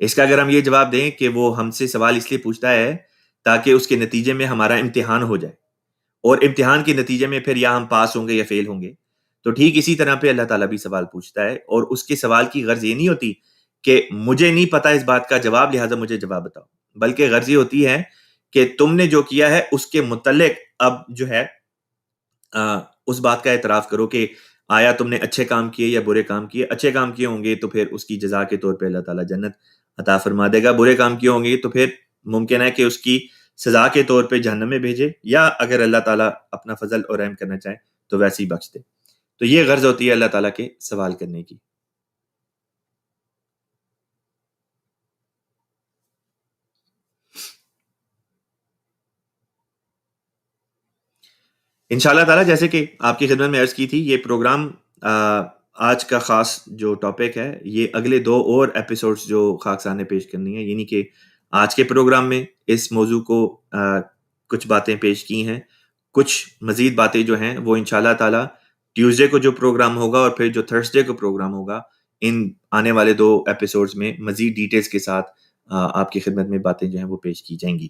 اس کا اگر ہم یہ جواب دیں کہ وہ ہم سے سوال اس لیے پوچھتا ہے تاکہ اس کے نتیجے میں ہمارا امتحان ہو جائے، اور امتحان کے نتیجے میں پھر یا ہم پاس ہوں گے یا فیل ہوں گے، تو ٹھیک اسی طرح پہ اللہ تعالیٰ بھی سوال پوچھتا ہے، اور اس کے سوال کی غرض یہ نہیں ہوتی کہ مجھے نہیں پتا اس بات کا جواب لہٰذا مجھے جواب بتاؤ، بلکہ غرض یہ ہوتی ہے کہ تم نے جو کیا ہے اس کے متعلق اب جو ہے اس بات کا اعتراف کرو کہ آیا تم نے اچھے کام کیے یا برے کام کیے. اچھے کام کیے ہوں گے تو پھر اس کی جزا کے طور پہ اللہ تعالیٰ جنت عطا فرما دے گا، برے کام کیے ہوں گے تو پھر ممکن ہے کہ اس کی سزا کے طور پہ جہنم میں بھیجے، یا اگر اللہ تعالیٰ اپنا فضل اور رحم کرنا چاہے تو ویسے ہی بخش دے. تو یہ غرض ہوتی ہے اللہ تعالیٰ کے سوال کرنے کی. ان شاء اللہ تعالیٰ جیسے کہ آپ کی خدمت میں عرض کی تھی، یہ پروگرام آج کا خاص جو ٹاپک ہے یہ اگلے 2 اور ایپیسوڈز جو خاکسار نے پیش کرنی ہے، یعنی کہ آج کے پروگرام میں اس موضوع کو کچھ باتیں پیش کی ہیں، کچھ مزید باتیں جو ہیں وہ ان شاء اللہ تعالیٰ ٹیوزڈے کو جو پروگرام ہوگا اور پھر جو تھرسڈے کو پروگرام ہوگا، ان آنے والے 2 ایپیسوڈز میں مزید ڈیٹیلز کے ساتھ آپ کی خدمت میں باتیں جو ہیں وہ پیش کی جائیں گی.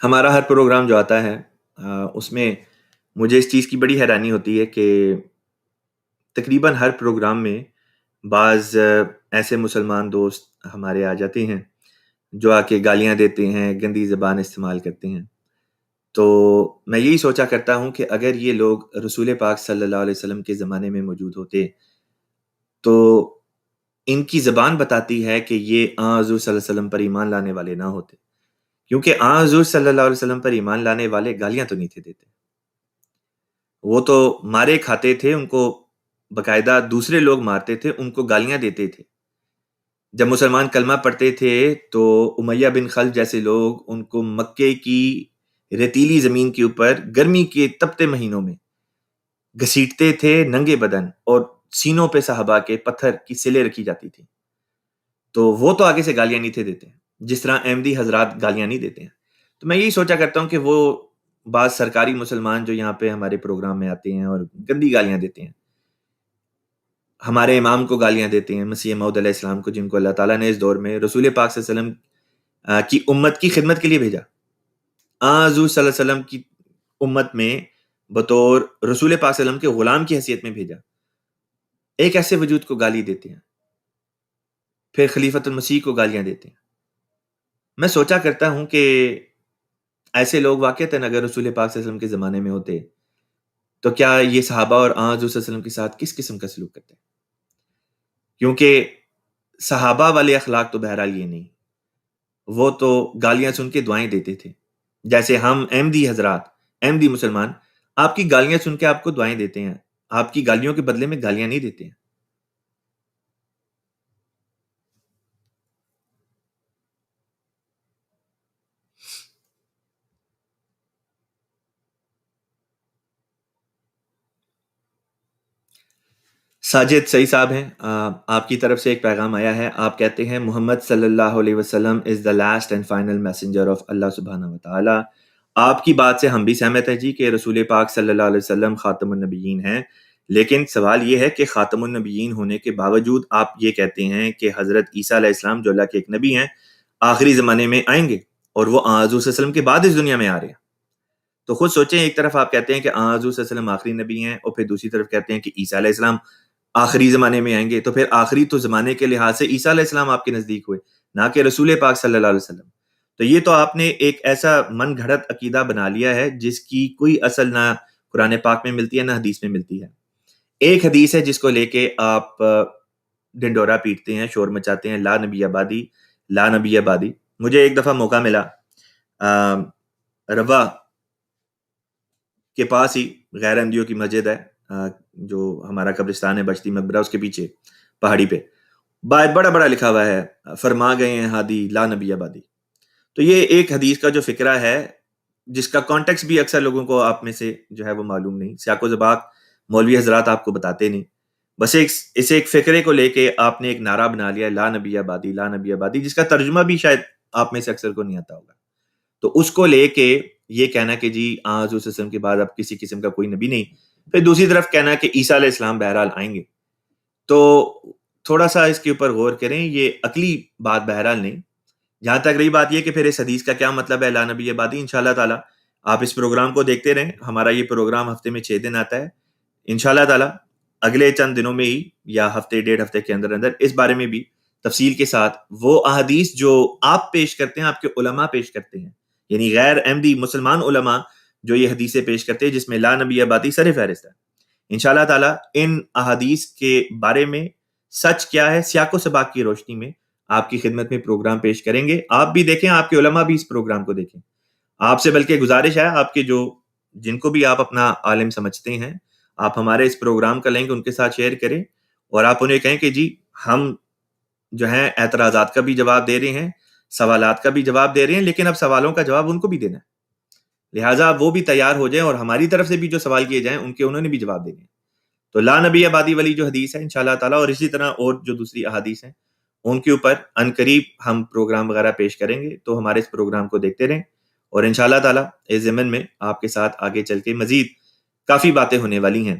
ہمارا ہر پروگرام جو آتا ہے اس میں مجھے اس چیز کی بڑی حیرانی ہوتی ہے کہ تقریباً ہر پروگرام میں بعض ایسے مسلمان دوست ہمارے آ جاتے ہیں جو آ کے گالیاں دیتے ہیں، گندی زبان استعمال کرتے ہیں. تو میں یہی سوچا کرتا ہوں کہ اگر یہ لوگ رسول پاک صلی اللہ علیہ وسلم کے زمانے میں موجود ہوتے تو ان کی زبان بتاتی ہے کہ یہ حضور صلی اللہ علیہ وسلم پر ایمان لانے والے نہ ہوتے، کیونکہ حضور صلی اللہ علیہ وسلم پر ایمان لانے والے گالیاں تو نہیں تھے دیتے، وہ تو مارے کھاتے تھے، ان کو باقاعدہ دوسرے لوگ مارتے تھے، ان کو گالیاں دیتے تھے. جب مسلمان کلمہ پڑھتے تھے تو امیہ بن خلف جیسے لوگ ان کو مکے کی ریتیلی زمین کے اوپر گرمی کے تپتے مہینوں میں گھسیٹتے تھے ننگے بدن، اور سینوں پہ صحابہ کے پتھر کی سلیں رکھی جاتی تھی. تو وہ تو آگے سے گالیاں نہیں تھے دیتے جس طرح احمدی حضرات گالیاں نہیں دیتے ہیں. تو میں یہی سوچا کرتا ہوں کہ وہ بعض سرکاری مسلمان جو یہاں پہ ہمارے پروگرام میں آتے ہیں اور گندی گالیاں دیتے ہیں، ہمارے امام کو گالیاں دیتے ہیں، مسیح موعود علیہ السلام کو، جن کو اللہ تعالیٰ نے اس دور میں رسول پاک صلی اللہ علیہ وسلم کی امت کی خدمت کے لیے بھیجا. حضور صلی اللہ علیہ وسلم کی امت میں بطور رسول پاک صلی اللہ علیہ وسلم کے غلام کی حیثیت میں بھیجا، ایک ایسے وجود کو گالی دیتے ہیں، پھر خلیفۃ المسیح کو گالیاں دیتے ہیں. میں سوچا کرتا ہوں کہ ایسے لوگ واقعتاً اگر رسول پاک صلی اللہ علیہ وسلم کے زمانے میں ہوتے تو کیا یہ صحابہ اور حضور صلی اللہ علیہ وسلم کے ساتھ کس قسم کا سلوک کرتے؟ کیونکہ صحابہ والے اخلاق تو بہرحال یہ نہیں، وہ تو گالیاں سن کے دعائیں دیتے تھے. جیسے ہم احمدی حضرات، احمدی مسلمان آپ کی گالیاں سن کے آپ کو دعائیں دیتے ہیں، آپ کی گالیوں کے بدلے میں گالیاں نہیں دیتے ہیں. ساجد صحیح صاحب ہیں، آپ کی طرف سے ایک پیغام آیا ہے. آپ کہتے ہیں محمد صلی اللہ علیہ وسلم is the last and final messenger of Allah سبحانہ و تعالی. آپ کی بات سے ہم بھی سہمت ہیں جی کہ رسول پاک صلی اللہ علیہ وسلم خاتم النبیین ہیں، لیکن سوال یہ ہے کہ خاتم النبیین ہونے کے باوجود آپ یہ کہتے ہیں کہ حضرت عیسیٰ علیہ السلام جو اللہ کے ایک نبی ہیں آخری زمانے میں آئیں گے، اور وہ حضور صلی اللہ علیہ وسلم کے بعد اس دنیا میں آ رہے ہیں. تو خود سوچیں، ایک طرف آپ کہتے ہیں کہ حضور صلی اللہ علیہ وسلم آخری نبی ہیں، اور پھر دوسری طرف کہتے ہیں کہ عیسیٰ علیہ السلام آخری زمانے میں آئیں گے. تو پھر آخری تو زمانے کے لحاظ سے عیسیٰ علیہ السلام آپ کے نزدیک ہوئے، نہ کہ رسول پاک صلی اللہ علیہ وسلم. تو یہ تو آپ نے ایک ایسا من گھڑت عقیدہ بنا لیا ہے جس کی کوئی اصل نہ قرآن پاک میں ملتی ہے نہ حدیث میں ملتی ہے. ایک حدیث ہے جس کو لے کے آپ ڈنڈورا پیٹتے ہیں، شور مچاتے ہیں، لا نبی آبادی، لا نبی آبادی. مجھے ایک دفعہ موقع ملا، روا کے پاس ہی غیر احمدیوں کی مسجد ہے، جو ہمارا قبرستان ہے بشتی مقبرہ، اس کے پیچھے پہاڑی پہ بڑا بڑا لکھا ہوا ہے، فرما گئے ہیں ہادی لا نبی آبادی. تو یہ ایک حدیث کا جو فقرہ ہے جس کا کانٹیکس بھی اکثر لوگوں کو آپ میں سے جو ہے وہ معلوم نہیں، سیاق و سباق مولوی حضرات آپ کو بتاتے نہیں، بس اسے ایک فقرے کو لے کے آپ نے ایک نعرہ بنا لیا، لا نبی آبادی، لا نبی آبادی، جس کا ترجمہ بھی شاید آپ میں سے اکثر کو نہیں آتا ہوگا. تو اس کو لے کے یہ کہنا کہ جی حضور صلی اللہ علیہ وسلم کے بعد اب کسی قسم کا کوئی نبی نہیں، پھر دوسری طرف کہنا کہ عیسیٰ علیہ السلام بہرحال آئیں گے. تو تھوڑا سا اس کے اوپر غور کریں، یہ عقلی بات بہرحال نہیں. جہاں تک رہی بات یہ کہ پھر اس حدیث کا کیا مطلب ہے لا نبی آبادی، انشاءاللہ تعالیٰ آپ اس پروگرام کو دیکھتے رہیں. ہمارا یہ پروگرام ہفتے میں 6 دن آتا ہے. انشاءاللہ تعالیٰ اگلے چند دنوں میں ہی یا ہفتے ڈیڑھ ہفتے کے اندر اس بارے میں بھی تفصیل کے ساتھ وہ احادیث جو آپ پیش کرتے ہیں، آپ کے علماء پیش کرتے ہیں، یعنی غیر احمدی مسلمان علماء جو یہ حدیثیں پیش کرتے ہیں جس میں لا نبی آبادی سر فہرست ہے، انشاءاللہ تعالیٰ ان احادیث کے بارے میں سچ کیا ہے سیاق و سباق کی روشنی میں آپ کی خدمت میں پروگرام پیش کریں گے. آپ بھی دیکھیں، آپ کے علماء بھی اس پروگرام کو دیکھیں. آپ سے بلکہ گزارش ہے، آپ کے جن کو بھی آپ اپنا عالم سمجھتے ہیں، آپ ہمارے اس پروگرام کا لنک ان کے ساتھ شیئر کریں، اور آپ انہیں کہیں کہ جی ہم جو ہیں اعتراضات کا بھی جواب دے رہے ہیں، سوالات کا بھی جواب دے رہے ہیں، لیکن اب سوالوں کا جواب ان کو بھی دینا ہے، لہٰذا وہ بھی تیار ہو جائیں، اور ہماری طرف سے بھی جو سوال کیے جائیں انہوں نے بھی جواب دینے ہیں. تو لا نبی آبادی والی جو حدیث ہے انشاءاللہ تعالیٰ، اور اسی طرح اور جو دوسری احادیث ہیں ان کے اوپر عنقریب ہم پروگرام وغیرہ پیش کریں گے. تو ہمارے اس پروگرام کو دیکھتے رہیں، اور انشاءاللہ تعالیٰ اس ضمن میں آپ کے ساتھ آگے چل کے مزید کافی باتیں ہونے والی ہیں.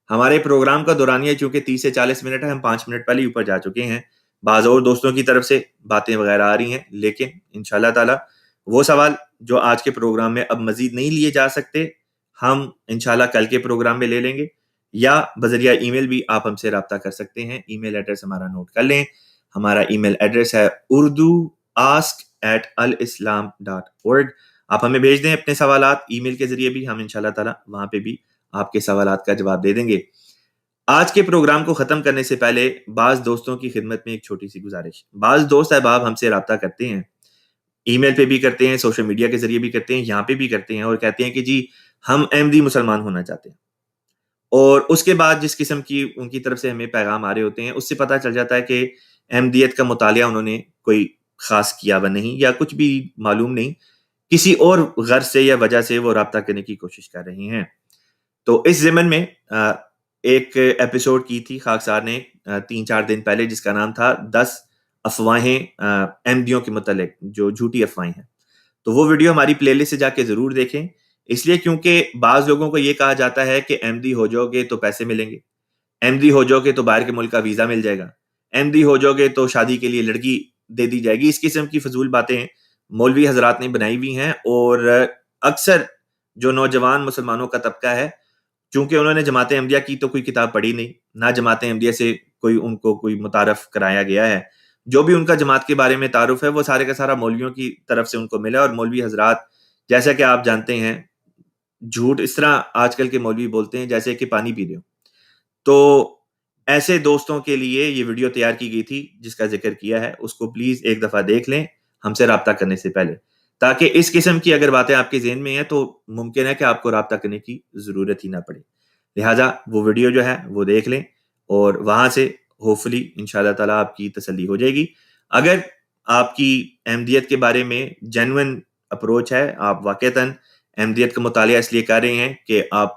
ہمارے پروگرام کا دورانیہ چونکہ 30 سے 40 منٹ ہے، ہم 5 منٹ پہلے اوپر جا چکے ہیں. بعض اور دوستوں کی طرف سے باتیں وغیرہ آ رہی ہیں، لیکن انشاءاللہ تعالیٰ وہ سوال جو آج کے پروگرام میں اب مزید نہیں لیے جا سکتے ہم انشاءاللہ کل کے پروگرام میں لے لیں گے، یا بذریعہ ای میل بھی آپ ہم سے رابطہ کر سکتے ہیں۔ ای میل ایڈریس ہمارا نوٹ کر لیں، ہمارا ای میل ایڈریس ہے urduask@alislam.org۔ آپ ہمیں بھیج دیں اپنے سوالات ای میل کے ذریعے بھی، ہم انشاءاللہ تعالی وہاں پہ بھی آپ کے سوالات کا جواب دے دیں گے۔ آج کے پروگرام کو ختم کرنے سے پہلے بعض دوستوں کی خدمت میں ایک چھوٹی سی گزارش۔ بعض دوست احباب ہم سے رابطہ کرتے ہیں، ای میل پہ بھی کرتے ہیں، سوشل میڈیا کے ذریعے بھی کرتے ہیں، یہاں پہ بھی کرتے ہیں، اور کہتے ہیں کہ جی ہم احمدی مسلمان ہونا چاہتے ہیں، اور اس کے بعد جس قسم کی ان کی طرف سے ہمیں پیغام آ رہے ہوتے ہیں اس سے پتہ چل جاتا ہے کہ احمدیت کا مطالعہ انہوں نے کوئی خاص کیا ہوا نہیں، یا کچھ بھی معلوم نہیں، کسی اور غرض سے یا وجہ سے وہ رابطہ کرنے کی کوشش کر رہے ہیں۔ تو اس ضمن میں ایک ایپیسوڈ کی تھی خاکسار نے 3-4 دن پہلے، جس کا نام تھا 10 افواہیں احمدیوں کے متعلق جو جھوٹی افواہیں ہیں۔ تو وہ ویڈیو ہماری پلے لسٹ سے جا کے ضرور دیکھیں، اس لیے کیونکہ بعض لوگوں کو یہ کہا جاتا ہے کہ احمدی ہو جاؤ گے تو پیسے ملیں گے، احمدی ہو جاؤ گے تو باہر کے ملک کا ویزا مل جائے گا، احمدی ہو جاؤ گے تو شادی کے لیے لڑکی دے دی جائے گی۔ اس قسم کی فضول باتیں مولوی حضرات نے بنائی ہوئی ہیں، اور اکثر جو نوجوان مسلمانوں کا طبقہ ہے، چونکہ انہوں نے جماعت احمدیہ کی تو کوئی کتاب پڑھی نہیں، نہ جماعت احمدیہ سے کوئی ان کو کوئی متعارف کرایا گیا ہے، جو بھی ان کا جماعت کے بارے میں تعارف ہے وہ سارے کا سارا مولویوں کی طرف سے ان کو ملا، اور مولوی حضرات جیسا کہ آپ جانتے ہیں جھوٹ اس طرح آج کل کے مولوی بولتے ہیں جیسے کہ پانی پی رہے ہو۔ تو ایسے دوستوں کے لیے یہ ویڈیو تیار کی گئی تھی جس کا ذکر کیا ہے، اس کو پلیز ایک دفعہ دیکھ لیں ہم سے رابطہ کرنے سے پہلے، تاکہ اس قسم کی اگر باتیں آپ کے ذہن میں ہیں تو ممکن ہے کہ آپ کو رابطہ کرنے کی ضرورت ہی نہ پڑے۔ لہٰذا وہ ویڈیو جو ہے وہ دیکھ لیں، اور وہاں سے ہوپفلی انشاءاللہ تعالیٰ آپ کی تسلی ہو جائے گی۔ اگر آپ کی احمدیت کے بارے میں جینوئن اپروچ ہے، آپ واقعتاً احمدیت کا مطالعہ اس لیے کر رہے ہیں کہ آپ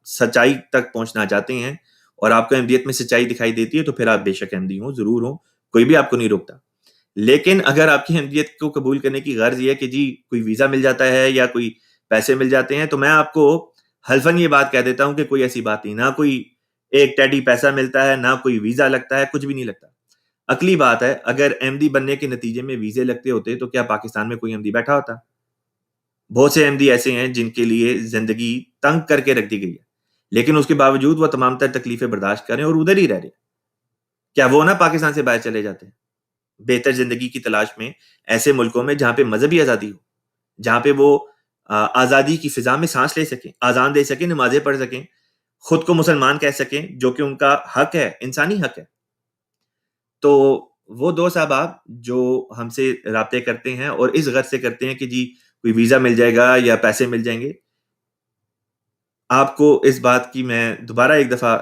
سچائی تک پہنچنا چاہتے ہیں، اور آپ کو احمدیت میں سچائی دکھائی دیتی ہے، تو پھر آپ بے شک احمدی ہوں، ضرور ہوں، کوئی بھی آپ کو نہیں روکتا۔ لیکن اگر آپ کی احمدیت کو قبول کرنے کی غرض یہ ہے کہ جی کوئی ویزا مل جاتا ہے یا کوئی پیسے مل جاتے ہیں، تو میں آپ کو حلفاً یہ بات کہہ دیتا ہوں کہ کوئی ایسی بات نہیں، نہ کوئی ایک ٹیڈی پیسہ ملتا ہے، نہ کوئی ویزا لگتا ہے، کچھ بھی نہیں لگتا۔ عقلی بات ہے، اگر احمدی بننے کے نتیجے میں ویزے لگتے ہوتے تو کیا پاکستان میں کوئی احمدی بیٹھا ہوتا؟ بہت سے احمدی ایسے ہیں جن کے لیے زندگی تنگ کر کے رکھ دی گئی ہے، لیکن اس کے باوجود وہ تمام تر تکلیفیں برداشت کریں اور ادھر ہی رہ رہے ہیں۔ کیا وہ نہ پاکستان سے باہر چلے جاتے ہیں بہتر زندگی کی تلاش میں، ایسے ملکوں میں جہاں پہ مذہبی آزادی ہو، جہاں پہ وہ آزادی کی فضا میں سانس لے سکیں، اذان دے سکیں، نمازیں پڑھ سکیں، خود کو مسلمان کہہ سکیں، جو کہ ان کا حق ہے، انسانی حق ہے۔ تو وہ دو احباب جو ہم سے رابطے کرتے ہیں اور اس غرض سے کرتے ہیں کہ جی کوئی ویزا مل جائے گا یا پیسے مل جائیں گے، آپ کو اس بات کی میں دوبارہ ایک دفعہ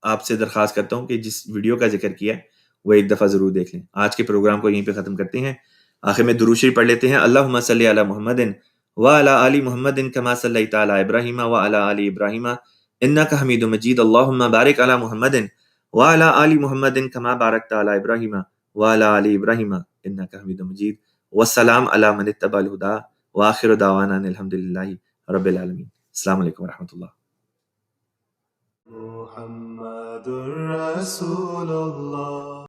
آپ سے درخواست کرتا ہوں کہ جس ویڈیو کا ذکر کیا ہے وہ ایک دفعہ ضرور دیکھ لیں۔ آج کے پروگرام کو یہیں پہ ختم کرتے ہیں، آخر میں درود شریف پڑھ لیتے ہیں۔ اللہم صلی علی محمد وعلی آل محمد کما صلیت علی ابراہیم وعلی آل ابراہیم انک حمید مجید، اللہم بارک علی محمد وعلی آل محمد کما بارکت علی ابراہیم وعلی آل ابراہیم انک حمید مجید، والسلام علی من اتبع الہدی وآخر دعوانا ان الحمدللہ رب العالمین۔ السلام علیکم ورحمۃ اللہ۔ محمد رسول اللہ